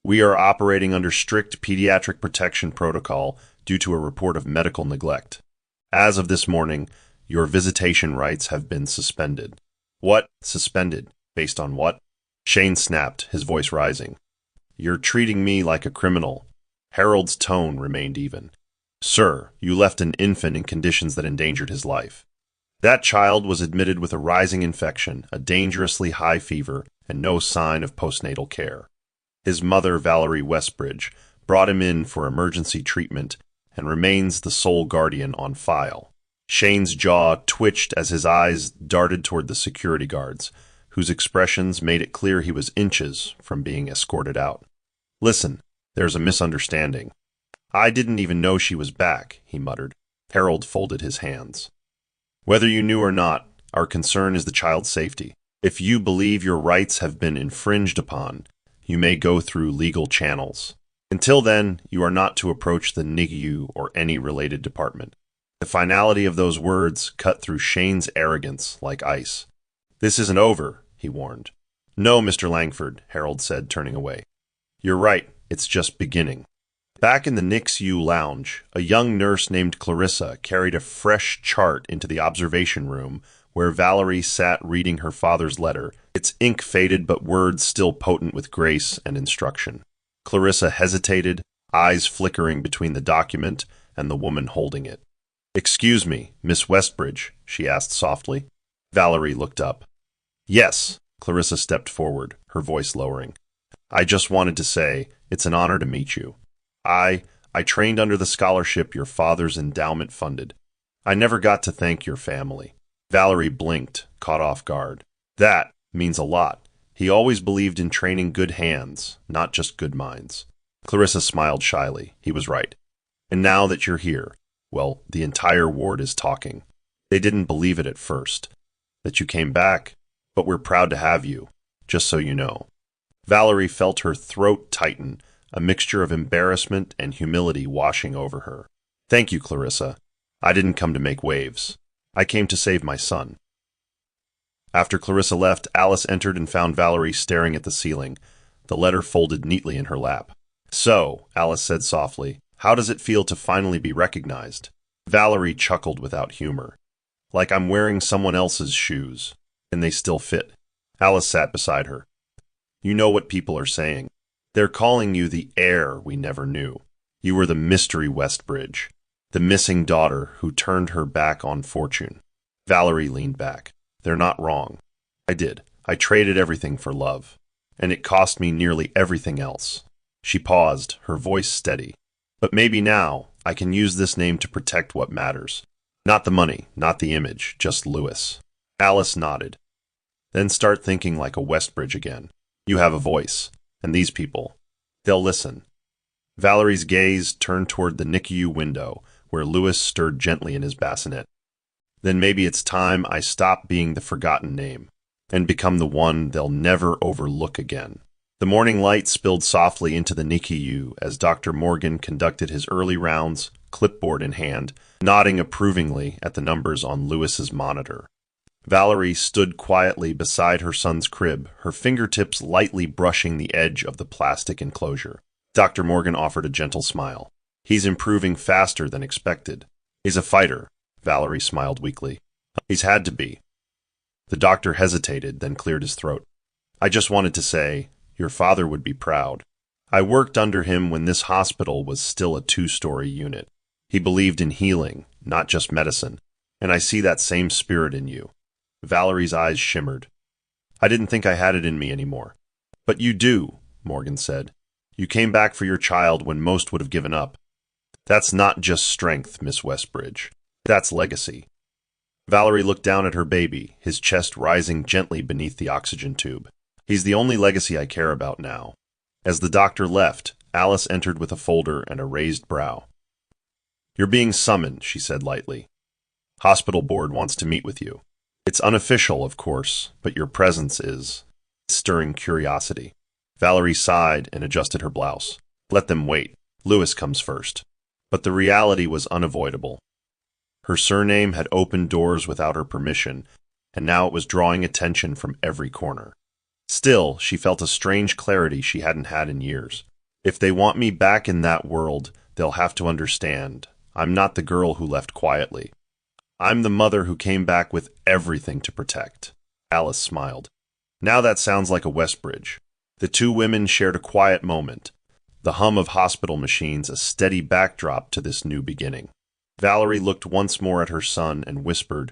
"We are operating under strict pediatric protection protocol due to a report of medical neglect. As of this morning, your visitation rights have been suspended." "What? Suspended? Based on what?" Shane snapped, his voice rising. "You're treating me like a criminal." Harold's tone remained even. "Sir, you left an infant in conditions that endangered his life. That child was admitted with a rising infection, a dangerously high fever, and no sign of postnatal care. His mother, Valerie Westbridge, brought him in for emergency treatment and remains the sole guardian on file." Shane's jaw twitched as his eyes darted toward the security guards, whose expressions made it clear he was inches from being escorted out. "Listen, there's a misunderstanding. I didn't even know she was back," he muttered. Harold folded his hands. "Whether you knew or not, our concern is the child's safety. If you believe your rights have been infringed upon, you may go through legal channels. Until then, you are not to approach the NICU or any related department." The finality of those words cut through Shane's arrogance like ice. "This isn't over," he warned. "No, Mr. Langford," Harold said, turning away. "You're right, it's just beginning." Back in the NICU lounge, a young nurse named Clarissa carried a fresh chart into the observation room where Valerie sat reading her father's letter, its ink faded but words still potent with grace and instruction. Clarissa hesitated, eyes flickering between the document and the woman holding it. "Excuse me, Miss Westbridge," she asked softly. Valerie looked up. "Yes," Clarissa stepped forward, her voice lowering. "I just wanted to say, it's an honor to meet you. I trained under the scholarship your father's endowment funded. I never got to thank your family." Valerie blinked, caught off guard. "That means a lot. He always believed in training good hands, not just good minds." Clarissa smiled shyly. He was right. "And now that you're here, well, the entire ward is talking. They didn't believe it at first, that you came back, but we're proud to have you, just so you know." Valerie felt her throat tighten, a mixture of embarrassment and humility washing over her. "Thank you, Clarissa. I didn't come to make waves. I came to save my son." After Clarissa left, Alice entered and found Valerie staring at the ceiling, the letter folded neatly in her lap. "So," Alice said softly, "how does it feel to finally be recognized?" Valerie chuckled without humor. "Like I'm wearing someone else's shoes, and they still fit." Alice sat beside her. "You know what people are saying. They're calling you the heir we never knew. You were the mystery Westbridge, the missing daughter who turned her back on fortune." Valerie leaned back. "They're not wrong. I did. I traded everything for love, and it cost me nearly everything else." She paused, her voice steady. "But maybe now I can use this name to protect what matters. Not the money, not the image, just Lewis." Alice nodded. "Then start thinking like a Westbridge again. You have a voice, and these people, they'll listen." Valerie's gaze turned toward the NICU window, where Lewis stirred gently in his bassinet. "Then maybe it's time I stop being the forgotten name, and become the one they'll never overlook again." The morning light spilled softly into the NICU as Dr. Morgan conducted his early rounds, clipboard in hand, nodding approvingly at the numbers on Lewis's monitor. Valerie stood quietly beside her son's crib, her fingertips lightly brushing the edge of the plastic enclosure. Dr. Morgan offered a gentle smile. "He's improving faster than expected. He's a fighter," Valerie smiled weakly. "He's had to be." The doctor hesitated, then cleared his throat. "I just wanted to say, your father would be proud. I worked under him when this hospital was still a 2-story unit. He believed in healing, not just medicine, and I see that same spirit in you." Valerie's eyes shimmered. "I didn't think I had it in me anymore." "But you do," Morgan said. "You came back for your child when most would have given up. That's not just strength, Miss Westbridge. That's legacy." Valerie looked down at her baby, his chest rising gently beneath the oxygen tube. "He's the only legacy I care about now." As the doctor left, Alice entered with a folder and a raised brow. "You're being summoned," she said lightly. Hospital board wants to meet with you. It's unofficial, of course, but your presence is stirring curiosity. Valerie sighed and adjusted her blouse. Let them wait. Louis comes first. But the reality was unavoidable. Her surname had opened doors without her permission, and now it was drawing attention from every corner. Still, she felt a strange clarity she hadn't had in years. If they want me back in that world, they'll have to understand. I'm not the girl who left quietly. I'm the mother who came back with everything to protect. Alice smiled. Now that sounds like a Westbridge. The two women shared a quiet moment, the hum of hospital machines a steady backdrop to this new beginning. Valerie looked once more at her son and whispered,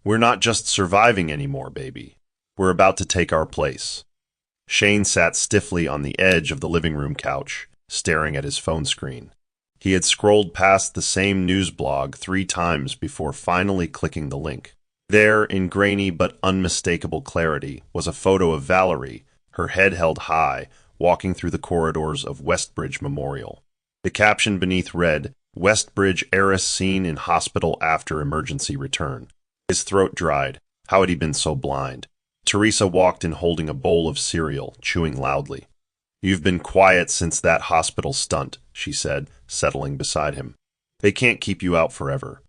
"We're not just surviving anymore, baby. We're about to take our place." Shane sat stiffly on the edge of the living room couch, staring at his phone screen. He had scrolled past the same news blog 3 times before finally clicking the link. There, in grainy but unmistakable clarity, was a photo of Valerie, her head held high, walking through the corridors of Westbridge Memorial. The caption beneath read, "Westbridge heiress seen in hospital after emergency return." His throat dried. How had he been so blind? Teresa walked in holding a bowl of cereal, chewing loudly. "You've been quiet since that hospital stunt," she said, settling beside him. "They can't keep you out forever."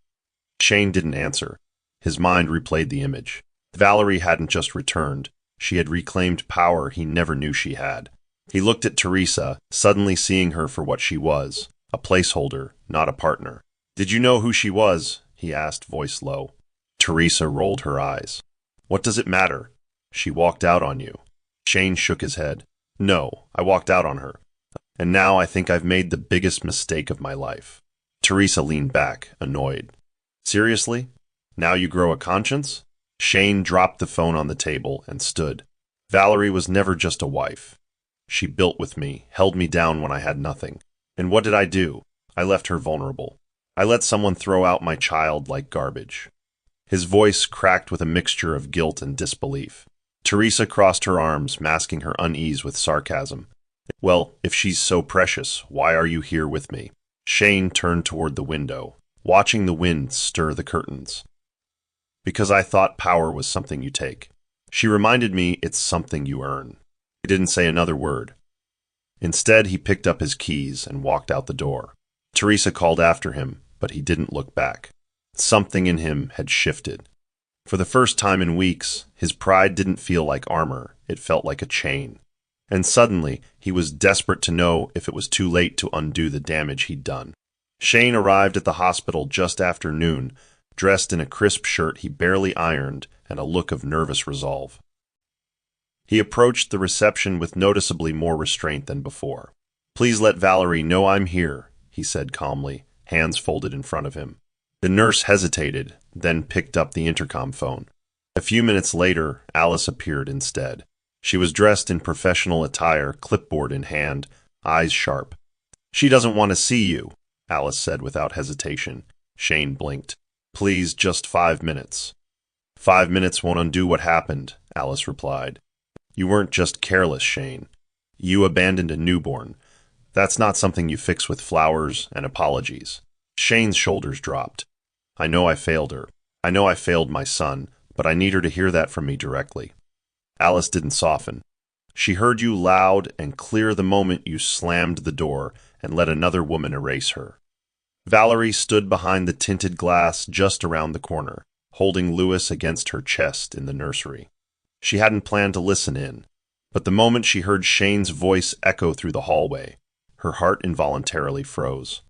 Shane didn't answer. His mind replayed the image. Valerie hadn't just returned. She had reclaimed power he never knew she had. He looked at Teresa, suddenly seeing her for what she was, a placeholder, not a partner. "Did you know who she was?" he asked, voice low. Teresa rolled her eyes. "What does it matter? She walked out on you." Shane shook his head. "No, I walked out on her. And now I think I've made the biggest mistake of my life." Teresa leaned back, annoyed. "Seriously? Now you grow a conscience?" Shane dropped the phone on the table and stood. "Valerie was never just a wife. She built with me, held me down when I had nothing. And what did I do? I left her vulnerable. I let someone throw out my child like garbage." His voice cracked with a mixture of guilt and disbelief. Teresa crossed her arms, masking her unease with sarcasm. "Well, if she's so precious, why are you here with me?" Shane turned toward the window, watching the wind stir the curtains. "Because I thought power was something you take. She reminded me it's something you earn." He didn't say another word. Instead, he picked up his keys and walked out the door. Teresa called after him, but he didn't look back. Something in him had shifted. For the first time in weeks, his pride didn't feel like armor, it felt like a chain. And suddenly, he was desperate to know if it was too late to undo the damage he'd done. Shane arrived at the hospital just after noon, dressed in a crisp shirt he barely ironed and a look of nervous resolve. He approached the reception with noticeably more restraint than before. "Please let Valerie know I'm here," he said calmly, hands folded in front of him. The nurse hesitated, then picked up the intercom phone. A few minutes later, Alice appeared instead. She was dressed in professional attire, clipboard in hand, eyes sharp. "She doesn't want to see you," Alice said without hesitation. Shane blinked. "Please, just 5 minutes." "5 minutes won't undo what happened," Alice replied. "You weren't just careless, Shane. You abandoned a newborn. That's not something you fix with flowers and apologies." Shane's shoulders dropped. "I know I failed her. I know I failed my son, but I need her to hear that from me directly." Alice didn't soften. "She heard you loud and clear the moment you slammed the door and let another woman erase her." Valerie stood behind the tinted glass just around the corner, holding Louis against her chest in the nursery. She hadn't planned to listen in, but the moment she heard Shane's voice echo through the hallway, her heart involuntarily froze.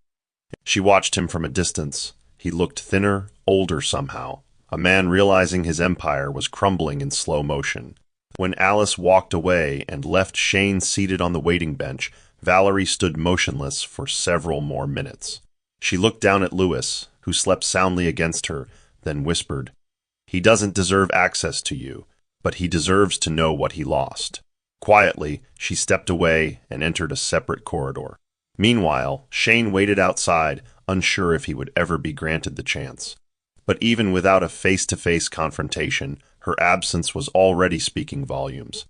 She watched him from a distance. He looked thinner, older somehow, a man realizing his empire was crumbling in slow motion. When Alice walked away and left Shane seated on the waiting bench, Valerie stood motionless for several more minutes. She looked down at Louis, who slept soundly against her, then whispered, "He doesn't deserve access to you, but he deserves to know what he lost." Quietly, she stepped away and entered a separate corridor. Meanwhile, Shane waited outside, unsure if he would ever be granted the chance. But even without a face-to-face confrontation, her absence was already speaking volumes.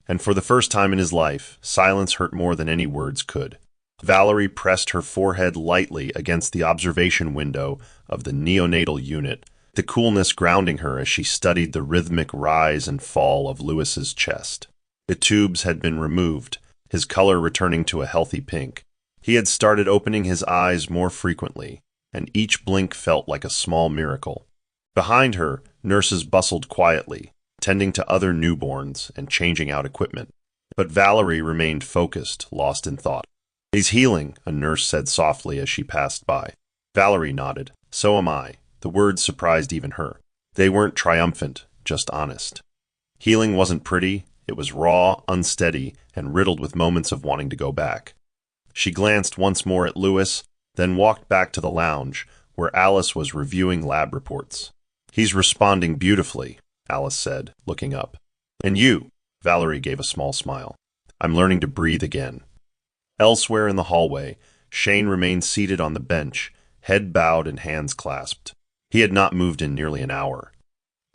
And for the first time in his life, silence hurt more than any words could. Valerie pressed her forehead lightly against the observation window of the neonatal unit, the coolness grounding her as she studied the rhythmic rise and fall of Lewis's chest. The tubes had been removed, his color returning to a healthy pink. He had started opening his eyes more frequently, and each blink felt like a small miracle. Behind her, nurses bustled quietly, tending to other newborns and changing out equipment. But Valerie remained focused, lost in thought. "He's healing," a nurse said softly as she passed by. Valerie nodded. "So am I." The words surprised even her. They weren't triumphant, just honest. Healing wasn't pretty, it was raw, unsteady, and riddled with moments of wanting to go back. She glanced once more at Lewis, then walked back to the lounge, where Alice was reviewing lab reports. "He's responding beautifully," Alice said, looking up. "And you?" Valerie gave a small smile. "I'm learning to breathe again." Elsewhere in the hallway, Shane remained seated on the bench, head bowed and hands clasped. He had not moved in nearly an hour.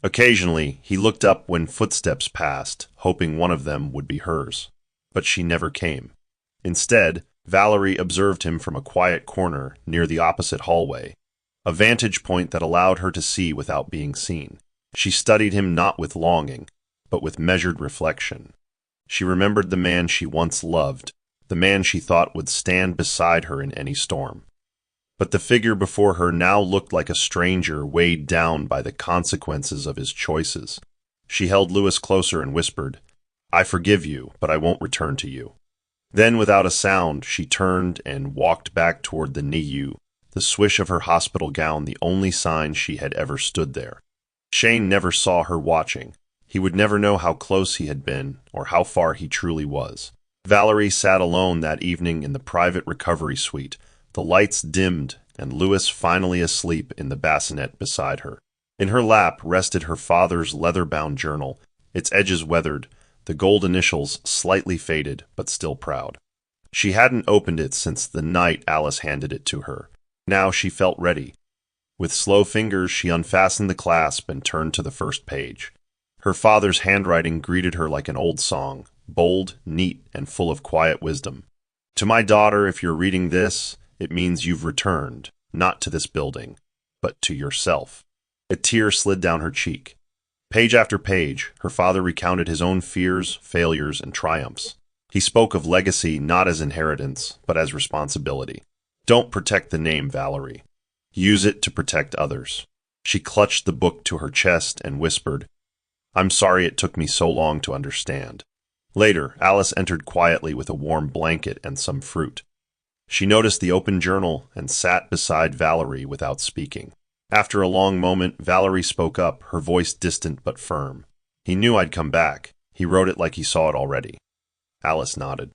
Occasionally, he looked up when footsteps passed, hoping one of them would be hers. But she never came. Instead, Valerie observed him from a quiet corner near the opposite hallway, a vantage point that allowed her to see without being seen. She studied him not with longing, but with measured reflection. She remembered the man she once loved, the man she thought would stand beside her in any storm. But the figure before her now looked like a stranger weighed down by the consequences of his choices. She held Lewis closer and whispered, "I forgive you, but I won't return to you." Then, without a sound, she turned and walked back toward the NICU, the swish of her hospital gown the only sign she had ever stood there. Shane never saw her watching. He would never know how close he had been or how far he truly was. Valerie sat alone that evening in the private recovery suite, the lights dimmed and Lewis finally asleep in the bassinet beside her. In her lap rested her father's leather-bound journal, its edges weathered, the gold initials slightly faded but still proud. She hadn't opened it since the night Alice handed it to her. Now she felt ready. With slow fingers, she unfastened the clasp and turned to the first page. Her father's handwriting greeted her like an old song, bold, neat, and full of quiet wisdom. "To my daughter, if you're reading this, it means you've returned, not to this building, but to yourself." A tear slid down her cheek. Page after page, her father recounted his own fears, failures, and triumphs. He spoke of legacy not as inheritance, but as responsibility. "Don't protect the name, Valerie. Use it to protect others." She clutched the book to her chest and whispered, "I'm sorry it took me so long to understand." Later, Alice entered quietly with a warm blanket and some fruit. She noticed the open journal and sat beside Valerie without speaking. After a long moment, Valerie spoke up, her voice distant but firm. "He knew I'd come back. He wrote it like he saw it already." Alice nodded.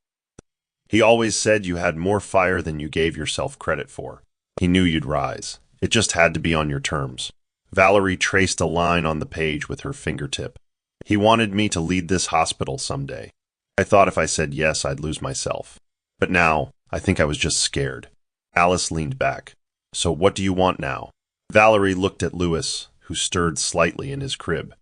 "He always said you had more fire than you gave yourself credit for. He knew you'd rise. It just had to be on your terms." Valerie traced a line on the page with her fingertip. "He wanted me to lead this hospital someday. I thought if I said yes, I'd lose myself. But now, I think I was just scared." Alice leaned back. "So what do you want now?" Valerie looked at Lewis, who stirred slightly in his crib.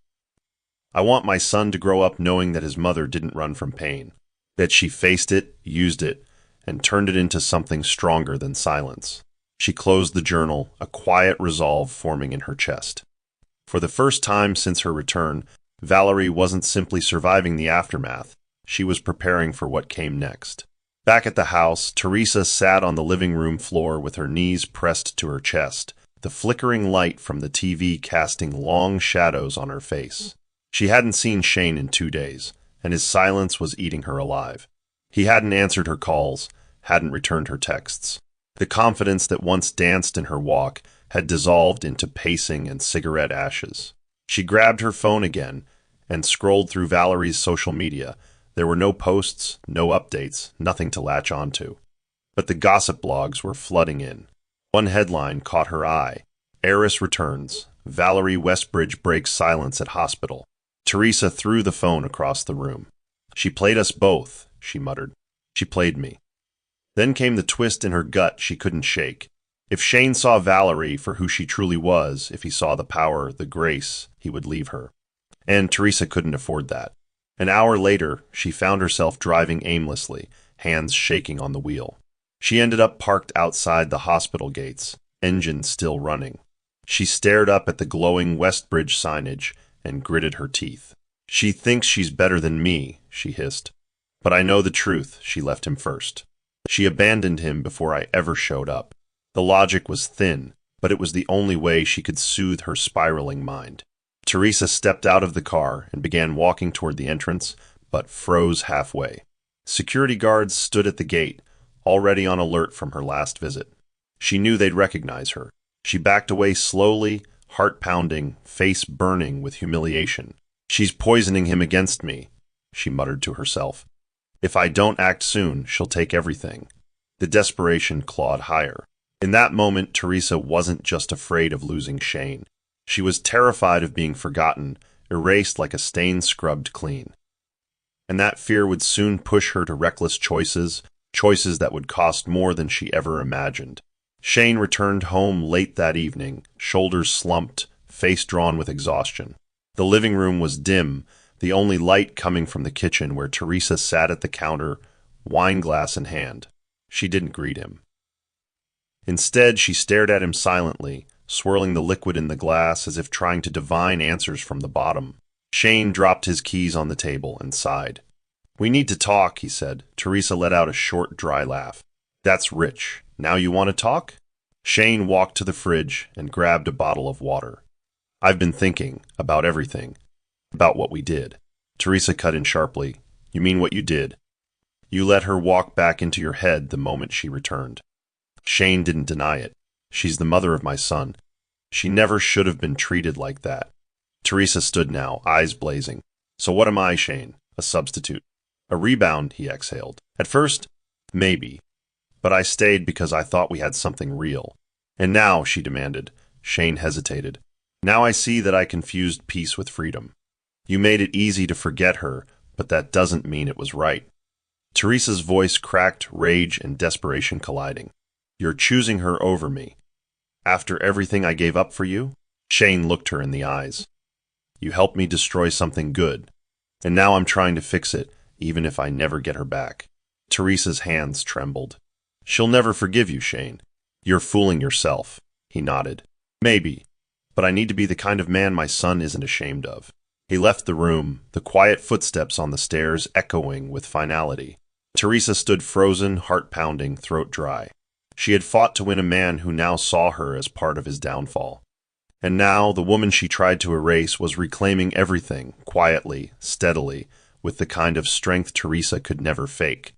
"I want my son to grow up knowing that his mother didn't run from pain, that she faced it, used it, and turned it into something stronger than silence." She closed the journal, a quiet resolve forming in her chest. For the first time since her return, Valerie wasn't simply surviving the aftermath, she was preparing for what came next. Back at the house, Teresa sat on the living room floor with her knees pressed to her chest, the flickering light from the TV casting long shadows on her face. She hadn't seen Shane in 2 days, and his silence was eating her alive. He hadn't answered her calls, hadn't returned her texts. The confidence that once danced in her walk had dissolved into pacing and cigarette ashes. She grabbed her phone again and scrolled through Valerie's social media. There were no posts, no updates, nothing to latch onto. But the gossip blogs were flooding in. One headline caught her eye. "Heiress returns. Valerie Westbridge breaks silence at hospital." Teresa threw the phone across the room. "She played us both," she muttered. "She played me." Then came the twist in her gut she couldn't shake. If Shane saw Valerie for who she truly was, if he saw the power, the grace, he would leave her. And Teresa couldn't afford that. An hour later, she found herself driving aimlessly, hands shaking on the wheel. She ended up parked outside the hospital gates, engine still running. She stared up at the glowing Westbridge signage and gritted her teeth. "She thinks she's better than me," she hissed. "But I know the truth, she left him first. She abandoned him before I ever showed up." The logic was thin, but it was the only way she could soothe her spiraling mind. Teresa stepped out of the car and began walking toward the entrance, but froze halfway. Security guards stood at the gate, already on alert from her last visit. She knew they'd recognize her. She backed away slowly, heart pounding, face burning with humiliation. "She's poisoning him against me," she muttered to herself. "If I don't act soon, she'll take everything." The desperation clawed higher. In that moment, Teresa wasn't just afraid of losing Shane. She was terrified of being forgotten, erased like a stain scrubbed clean. And that fear would soon push her to reckless choices that would cost more than she ever imagined. Shane returned home late that evening, shoulders slumped, face drawn with exhaustion. The living room was dim, the only light coming from the kitchen where Teresa sat at the counter, wine glass in hand. She didn't greet him. Instead, she stared at him silently, swirling the liquid in the glass as if trying to divine answers from the bottom. Shane dropped his keys on the table and sighed. "We need to talk," he said. Teresa let out a short, dry laugh. "That's rich. Now you want to talk?" Shane walked to the fridge and grabbed a bottle of water. "I've been thinking about everything, about what we did." Teresa cut in sharply. "You mean what you did?" "You let her walk back into your head the moment she returned." Shane didn't deny it. "She's the mother of my son. She never should have been treated like that." Teresa stood now, eyes blazing. "So what am I, Shane? A substitute? A rebound?" he exhaled. "At first, maybe. But I stayed because I thought we had something real." "And now," she demanded. Shane hesitated. "Now I see that I confused peace with freedom. You made it easy to forget her, but that doesn't mean it was right." Teresa's voice cracked, rage and desperation colliding. "You're choosing her over me. After everything I gave up for you?" Shane looked her in the eyes. "You helped me destroy something good, and now I'm trying to fix it, even if I never get her back." Teresa's hands trembled. "She'll never forgive you, Shane. You're fooling yourself." He nodded. "Maybe, but I need to be the kind of man my son isn't ashamed of." He left the room, the quiet footsteps on the stairs echoing with finality. Teresa stood frozen, heart pounding, throat dry. She had fought to win a man who now saw her as part of his downfall. And now, the woman she tried to erase was reclaiming everything, quietly, steadily, with the kind of strength Teresa could never fake.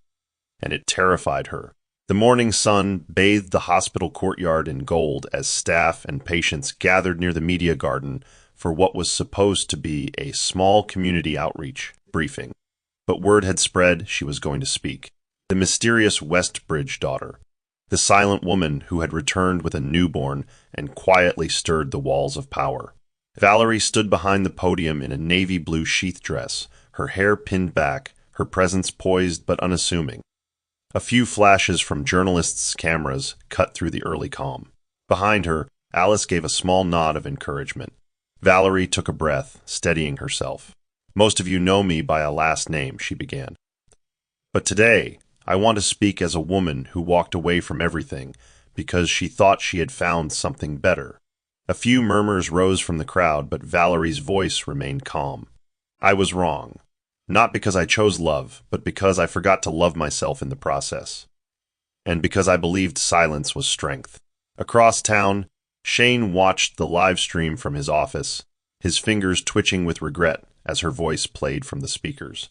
And it terrified her. The morning sun bathed the hospital courtyard in gold as staff and patients gathered near the media garden for what was supposed to be a small community outreach briefing. But word had spread she was going to speak. The mysterious Westbridge daughter. The silent woman who had returned with a newborn and quietly stirred the walls of power. Valerie stood behind the podium in a navy blue sheath dress, her hair pinned back, her presence poised but unassuming. A few flashes from journalists' cameras cut through the early calm. Behind her, Alice gave a small nod of encouragement. Valerie took a breath, steadying herself. "Most of you know me by a last name," she began. "But today, I want to speak as a woman who walked away from everything because she thought she had found something better." A few murmurs rose from the crowd, but Valerie's voice remained calm. "I was wrong. Not because I chose love, but because I forgot to love myself in the process. And because I believed silence was strength." Across town, Shane watched the live stream from his office, his fingers twitching with regret as her voice played from the speakers.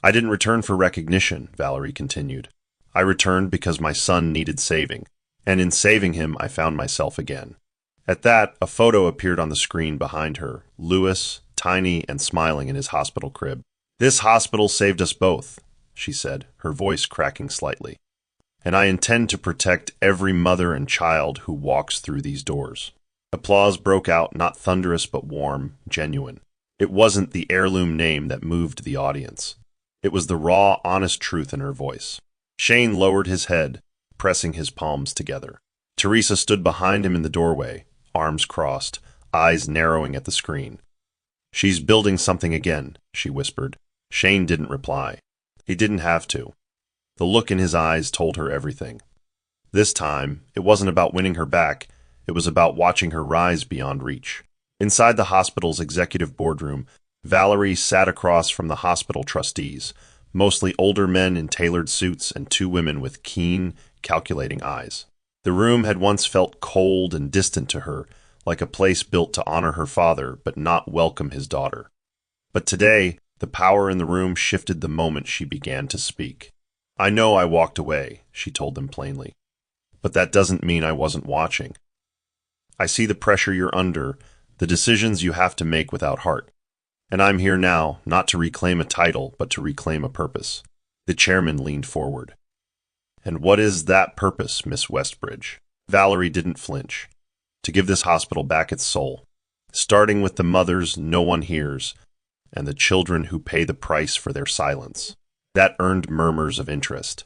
"I didn't return for recognition," Valerie continued. "I returned because my son needed saving, and in saving him I found myself again." At that, a photo appeared on the screen behind her, Louis, tiny and smiling in his hospital crib. "This hospital saved us both," she said, her voice cracking slightly. "And I intend to protect every mother and child who walks through these doors." Applause broke out, not thunderous but warm, genuine. It wasn't the heirloom name that moved the audience. It was the raw, honest truth in her voice. Shane lowered his head, pressing his palms together. Teresa stood behind him in the doorway, arms crossed, eyes narrowing at the screen. "She's building something again," she whispered. Shane didn't reply. He didn't have to. The look in his eyes told her everything. This time, it wasn't about winning her back, it was about watching her rise beyond reach. Inside the hospital's executive boardroom, Valerie sat across from the hospital trustees, mostly older men in tailored suits and two women with keen, calculating eyes. The room had once felt cold and distant to her, like a place built to honor her father but not welcome his daughter. But today, the power in the room shifted the moment she began to speak. "I know I walked away," she told them plainly. "But that doesn't mean I wasn't watching. I see the pressure you're under, the decisions you have to make without heart. And I'm here now, not to reclaim a title, but to reclaim a purpose." The chairman leaned forward. "And what is that purpose, Miss Westbridge?" Valerie didn't flinch. "To give this hospital back its soul, starting with the mothers no one hears, and the children who pay the price for their silence." That earned murmurs of interest.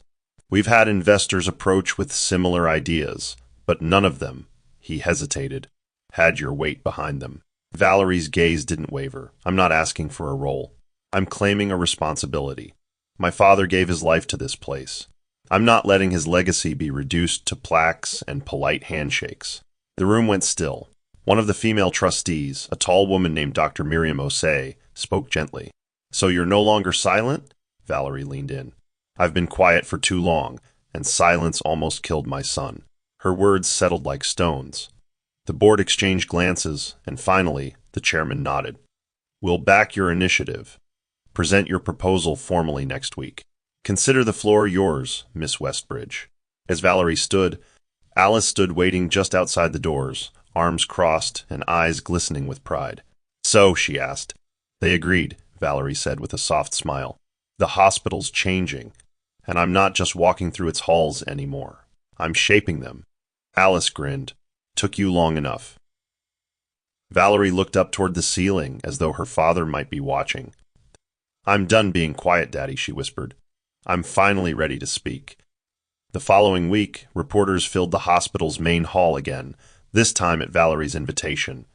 "We've had investors approach with similar ideas, but none of them," he hesitated, "had your weight behind them." Valerie's gaze didn't waver. "I'm not asking for a role. I'm claiming a responsibility. My father gave his life to this place. I'm not letting his legacy be reduced to plaques and polite handshakes." The room went still. One of the female trustees, a tall woman named Dr. Miriam Osei, spoke gently. "So you're no longer silent?" Valerie leaned in. "I've been quiet for too long, and silence almost killed my son." Her words settled like stones. The board exchanged glances, and finally, the chairman nodded. "We'll back your initiative. Present your proposal formally next week. Consider the floor yours, Miss Westbridge." As Valerie stood, Alice stood waiting just outside the doors, arms crossed and eyes glistening with pride. "So," she asked. "They agreed," Valerie said with a soft smile. "The hospital's changing, and I'm not just walking through its halls anymore. I'm shaping them." Alice grinned. "Took you long enough." Valerie looked up toward the ceiling as though her father might be watching. "I'm done being quiet, Daddy," she whispered. "I'm finally ready to speak." The following week, reporters filled the hospital's main hall again, this time at Valerie's invitation.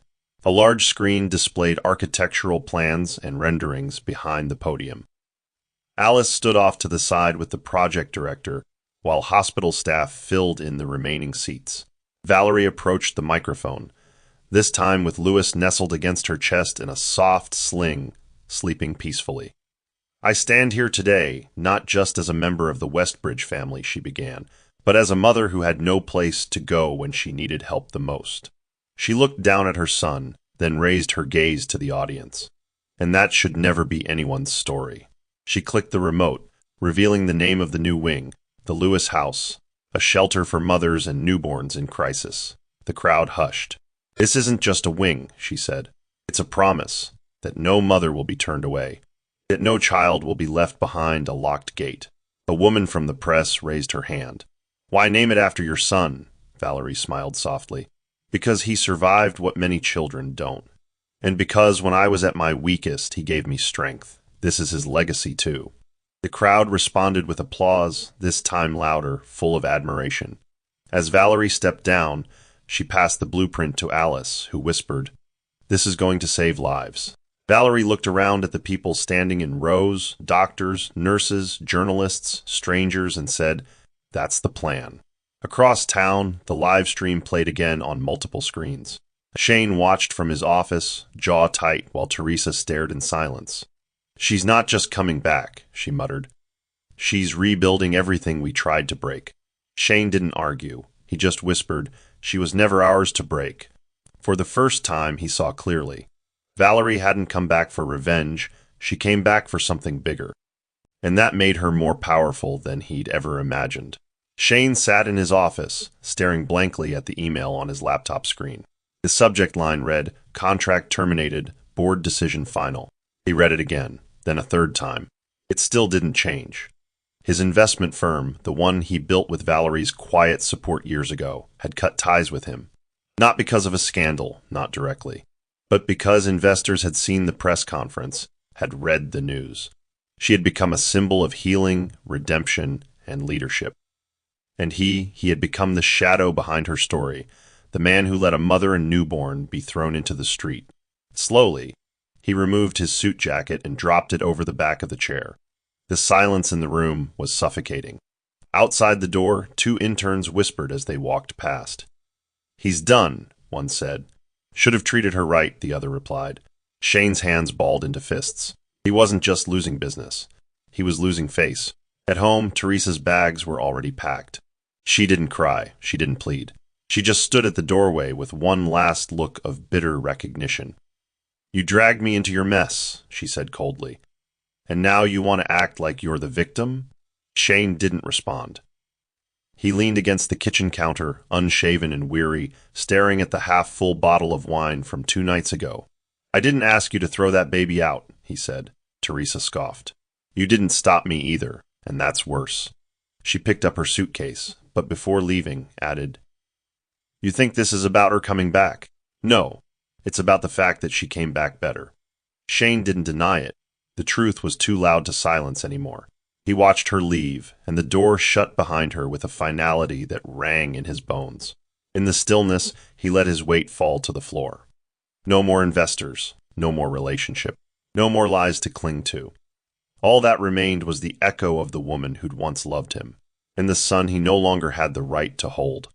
A large screen displayed architectural plans and renderings behind the podium. Alice stood off to the side with the project director, while hospital staff filled in the remaining seats. Valerie approached the microphone, this time with Louis nestled against her chest in a soft sling, sleeping peacefully. "I stand here today, not just as a member of the Westbridge family," she began, "but as a mother who had no place to go when she needed help the most." She looked down at her son, then raised her gaze to the audience. "And that should never be anyone's story." She clicked the remote, revealing the name of the new wing, the Lewis House, a shelter for mothers and newborns in crisis. The crowd hushed. "This isn't just a wing," she said. "It's a promise that no mother will be turned away, that no child will be left behind a locked gate." A woman from the press raised her hand. "Why name it after your son?" Valerie smiled softly. "Because he survived what many children don't. And because when I was at my weakest, he gave me strength. This is his legacy, too." The crowd responded with applause, this time louder, full of admiration. As Valerie stepped down, she passed the blueprint to Alice, who whispered, "This is going to save lives." Valerie looked around at the people standing in rows, doctors, nurses, journalists, strangers, and said, "That's the plan." Across town, the live stream played again on multiple screens. Shane watched from his office, jaw tight, while Teresa stared in silence. "She's not just coming back," she muttered. "She's rebuilding everything we tried to break." Shane didn't argue. He just whispered, "She was never ours to break." For the first time, he saw clearly. Valerie hadn't come back for revenge. She came back for something bigger. And that made her more powerful than he'd ever imagined. Shane sat in his office, staring blankly at the email on his laptop screen. The subject line read, "Contract terminated, board decision final." He read it again, then a third time. It still didn't change. His investment firm, the one he built with Valerie's quiet support years ago, had cut ties with him. Not because of a scandal, not directly, but because investors had seen the press conference, had read the news. She had become a symbol of healing, redemption, and leadership. And he had become the shadow behind her story, the man who let a mother and newborn be thrown into the street. Slowly, he removed his suit jacket and dropped it over the back of the chair. The silence in the room was suffocating. Outside the door, two interns whispered as they walked past. "He's done," one said. "Should have treated her right," the other replied. Shane's hands balled into fists. He wasn't just losing business. He was losing face. At home, Teresa's bags were already packed. She didn't cry. She didn't plead. She just stood at the doorway with one last look of bitter recognition. "You dragged me into your mess," she said coldly. "And now you want to act like you're the victim?" Shane didn't respond. He leaned against the kitchen counter, unshaven and weary, staring at the half-full bottle of wine from 2 nights ago. "I didn't ask you to throw that baby out," he said. Teresa scoffed. "You didn't stop me either, and that's worse." She picked up her suitcase, but before leaving, added, "You think this is about her coming back? No, it's about the fact that she came back better." Shane didn't deny it. The truth was too loud to silence anymore. He watched her leave, and the door shut behind her with a finality that rang in his bones. In the stillness, he let his weight fall to the floor. No more investors, no more relationship, no more lies to cling to. All that remained was the echo of the woman who'd once loved him, and the son he no longer had the right to hold.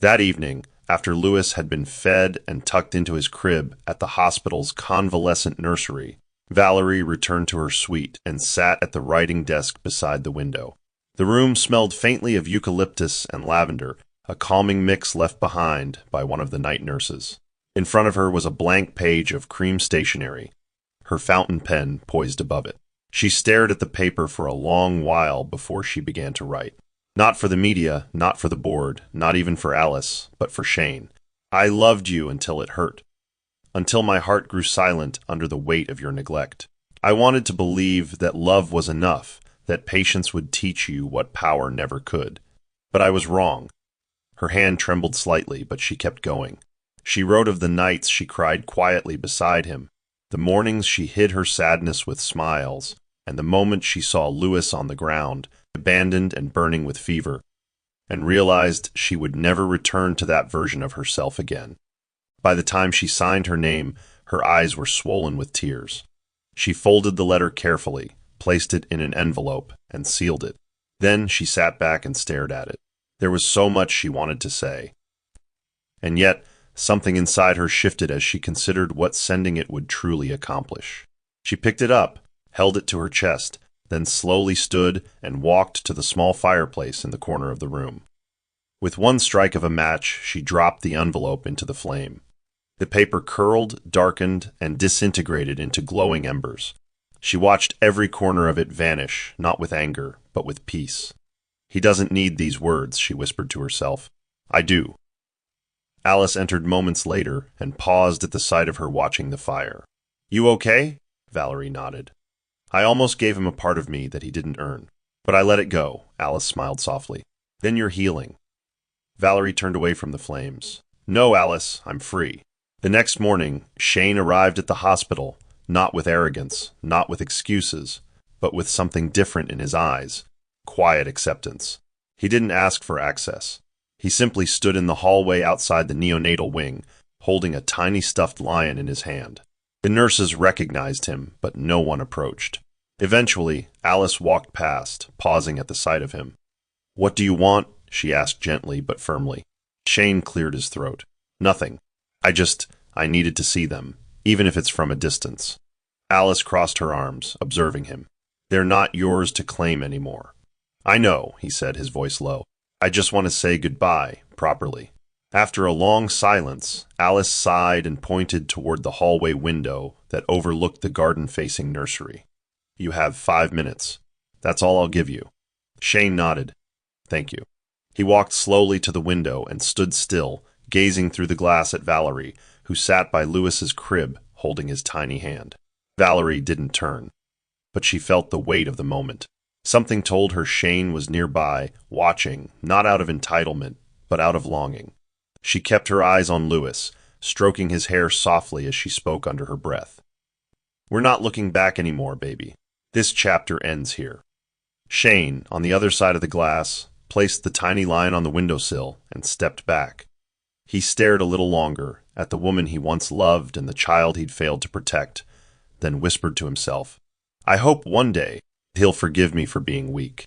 That evening, after Louis had been fed and tucked into his crib at the hospital's convalescent nursery, Valerie returned to her suite and sat at the writing desk beside the window. The room smelled faintly of eucalyptus and lavender, a calming mix left behind by one of the night nurses. In front of her was a blank page of cream stationery, her fountain pen poised above it. She stared at the paper for a long while before she began to write. Not for the media, not for the board, not even for Alice, but for Shane. "I loved you until it hurt. Until my heart grew silent under the weight of your neglect. I wanted to believe that love was enough, that patience would teach you what power never could. But I was wrong." Her hand trembled slightly, but she kept going. She wrote of the nights she cried quietly beside him, the mornings she hid her sadness with smiles, and the moment she saw Louis on the ground, abandoned and burning with fever, and realized she would never return to that version of herself again. By the time she signed her name, her eyes were swollen with tears. She folded the letter carefully, placed it in an envelope, and sealed it. Then she sat back and stared at it. There was so much she wanted to say. And yet, something inside her shifted as she considered what sending it would truly accomplish. She picked it up, held it to her chest, then slowly stood and walked to the small fireplace in the corner of the room. With one strike of a match, she dropped the envelope into the flame. The paper curled, darkened, and disintegrated into glowing embers. She watched every corner of it vanish, not with anger, but with peace. "He doesn't need these words," she whispered to herself. "I do." Alice entered moments later and paused at the sight of her watching the fire. "You okay?" Valerie nodded. "I almost gave him a part of me that he didn't earn. But I let it go," Alice smiled softly. "Then you're healing." Valerie turned away from the flames. "No, Alice, I'm free." The next morning, Shane arrived at the hospital, not with arrogance, not with excuses, but with something different in his eyes, quiet acceptance. He didn't ask for access. He simply stood in the hallway outside the neonatal wing, holding a tiny stuffed lion in his hand. The nurses recognized him, but no one approached. Eventually, Alice walked past, pausing at the sight of him. "What do you want?" she asked gently but firmly. Shane cleared his throat. "Nothing. I needed to see them, even if it's from a distance." Alice crossed her arms, observing him. "They're not yours to claim anymore." "I know," he said, his voice low. "I just want to say goodbye, properly." After a long silence, Alice sighed and pointed toward the hallway window that overlooked the garden-facing nursery. "You have 5 minutes. That's all I'll give you." Shane nodded. "Thank you." He walked slowly to the window and stood still, gazing through the glass at Valerie, who sat by Louis's crib, holding his tiny hand. Valerie didn't turn, but she felt the weight of the moment. Something told her Shane was nearby, watching, not out of entitlement, but out of longing. She kept her eyes on Louis, stroking his hair softly as she spoke under her breath. "We're not looking back anymore, baby. This chapter ends here." Shane, on the other side of the glass, placed the tiny lion on the windowsill and stepped back. He stared a little longer at the woman he once loved and the child he'd failed to protect, then whispered to himself, "I hope one day he'll forgive me for being weak."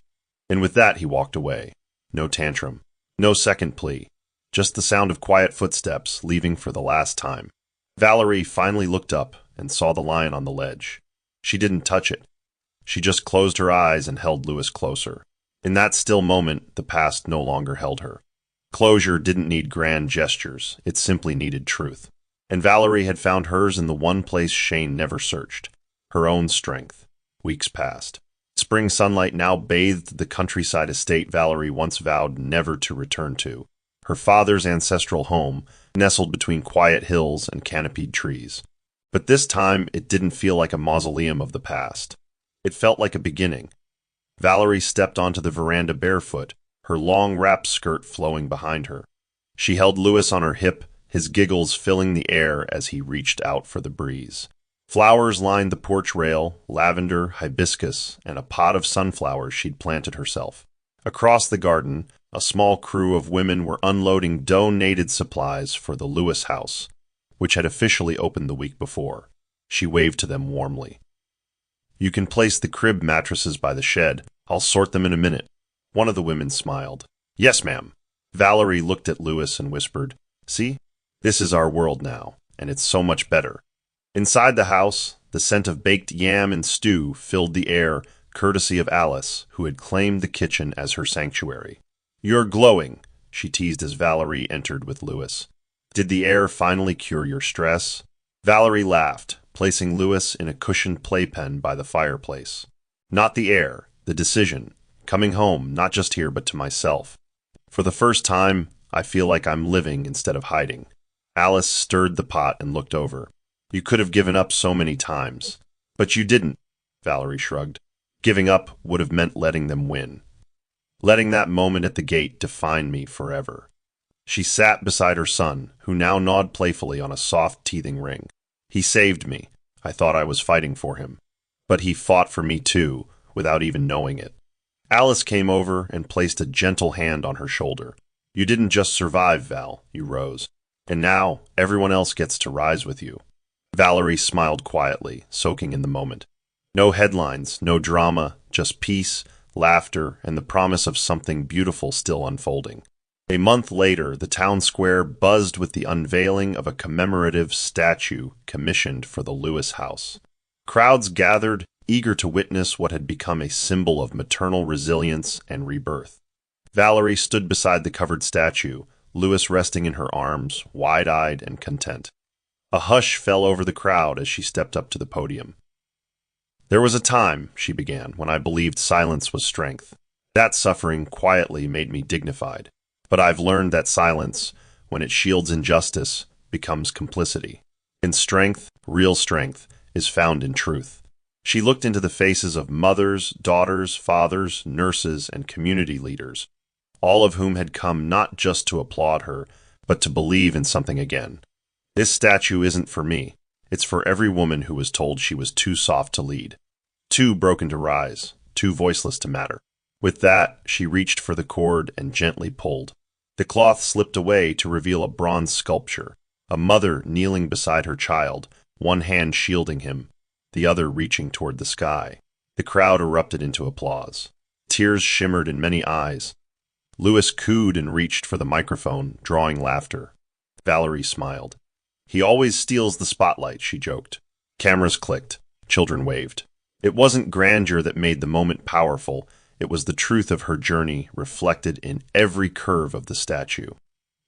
And with that he walked away. No tantrum. No second plea. Just the sound of quiet footsteps leaving for the last time. Valerie finally looked up and saw the lion on the ledge. She didn't touch it. She just closed her eyes and held Louis closer. In that still moment, the past no longer held her. Closure didn't need grand gestures. It simply needed truth. And Valerie had found hers in the one place Shane never searched. Her own strength. Weeks passed. Spring sunlight now bathed the countryside estate Valerie once vowed never to return to. Her father's ancestral home, nestled between quiet hills and canopied trees. But this time, it didn't feel like a mausoleum of the past. It felt like a beginning. Valerie stepped onto the veranda barefoot, her long wrapped skirt flowing behind her. She held Louis on her hip, his giggles filling the air as he reached out for the breeze. Flowers lined the porch rail, lavender, hibiscus, and a pot of sunflowers she'd planted herself. Across the garden, a small crew of women were unloading donated supplies for the Louis house, which had officially opened the week before. She waved to them warmly. "You can place the crib mattresses by the shed. I'll sort them in a minute." One of the women smiled. "Yes, ma'am." Valerie looked at Louis and whispered, "See? This is our world now, and it's so much better." Inside the house, the scent of baked yam and stew filled the air, courtesy of Alice, who had claimed the kitchen as her sanctuary. "You're glowing," she teased as Valerie entered with Louis. "Did the air finally cure your stress?" Valerie laughed, placing Louis in a cushioned playpen by the fireplace. "Not the air, the decision. Coming home, not just here but to myself. For the first time, I feel like I'm living instead of hiding." Alice stirred the pot and looked over. "You could have given up so many times. But you didn't," Valerie shrugged. "Giving up would have meant letting them win. Letting that moment at the gate define me forever." She sat beside her son, who now gnawed playfully on a soft, teething ring. "He saved me. I thought I was fighting for him. But he fought for me too, without even knowing it." Alice came over and placed a gentle hand on her shoulder. "You didn't just survive, Val. You rose. And now, everyone else gets to rise with you." Valerie smiled quietly, soaking in the moment. No headlines, no drama, just peace, laughter, and the promise of something beautiful still unfolding. A month later, the town square buzzed with the unveiling of a commemorative statue commissioned for the Louis house. Crowds gathered, eager to witness what had become a symbol of maternal resilience and rebirth. Valerie stood beside the covered statue, Louis resting in her arms, wide-eyed and content. A hush fell over the crowd as she stepped up to the podium. "There was a time," she began, "when I believed silence was strength. That suffering quietly made me dignified. But I've learned that silence, when it shields injustice, becomes complicity. And strength, real strength, is found in truth." She looked into the faces of mothers, daughters, fathers, nurses, and community leaders, all of whom had come not just to applaud her, but to believe in something again. "This statue isn't for me. It's for every woman who was told she was too soft to lead, too broken to rise, too voiceless to matter." With that, she reached for the cord and gently pulled. The cloth slipped away to reveal a bronze sculpture, a mother kneeling beside her child, one hand shielding him, the other reaching toward the sky. The crowd erupted into applause. Tears shimmered in many eyes. Louis cooed and reached for the microphone, drawing laughter. Valerie smiled. "He always steals the spotlight," she joked. Cameras clicked. Children waved. It wasn't grandeur that made the moment powerful. It was the truth of her journey reflected in every curve of the statue.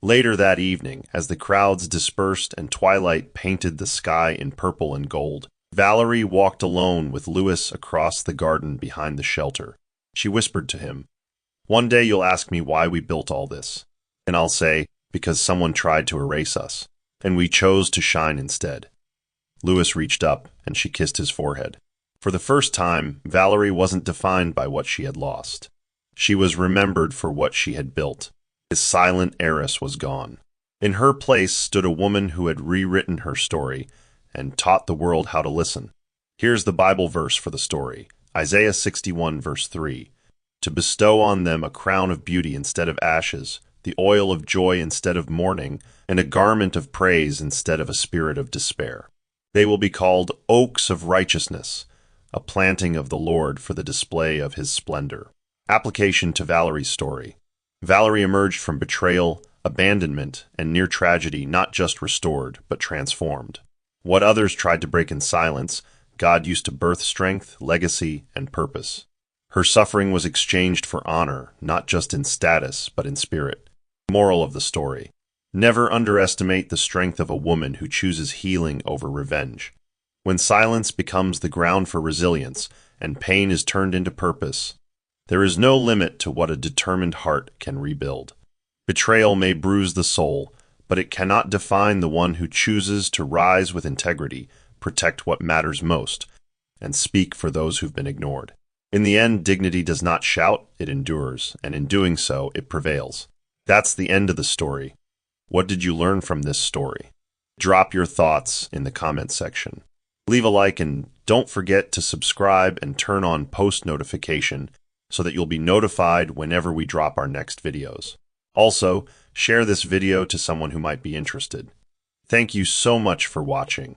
Later that evening, as the crowds dispersed and twilight painted the sky in purple and gold, Valerie walked alone with Louis across the garden behind the shelter. She whispered to him, "One day you'll ask me why we built all this, and I'll say, because someone tried to erase us, and we chose to shine instead." Louis reached up, and she kissed his forehead. For the first time, Valerie wasn't defined by what she had lost. She was remembered for what she had built. His silent heiress was gone. In her place stood a woman who had rewritten her story and taught the world how to listen. Here's the Bible verse for the story, Isaiah 61 verse 3. "To bestow on them a crown of beauty instead of ashes, the oil of joy instead of mourning, and a garment of praise instead of a spirit of despair. They will be called oaks of righteousness, a planting of the Lord for the display of his splendor." Application to Valerie's story. Valerie emerged from betrayal, abandonment, and near tragedy not just restored, but transformed. What others tried to break in silence, God used to birth strength, legacy, and purpose. Her suffering was exchanged for honor, not just in status, but in spirit. Moral of the story: never underestimate the strength of a woman who chooses healing over revenge. When silence becomes the ground for resilience and pain is turned into purpose, there is no limit to what a determined heart can rebuild. Betrayal may bruise the soul, but it cannot define the one who chooses to rise with integrity, protect what matters most, and speak for those who've been ignored. In the end, dignity does not shout, it endures, and in doing so, it prevails. That's the end of the story. What did you learn from this story? Drop your thoughts in the comment section. Leave a like and don't forget to subscribe and turn on post notification so that you'll be notified whenever we drop our next videos. Also, share this video to someone who might be interested. Thank you so much for watching.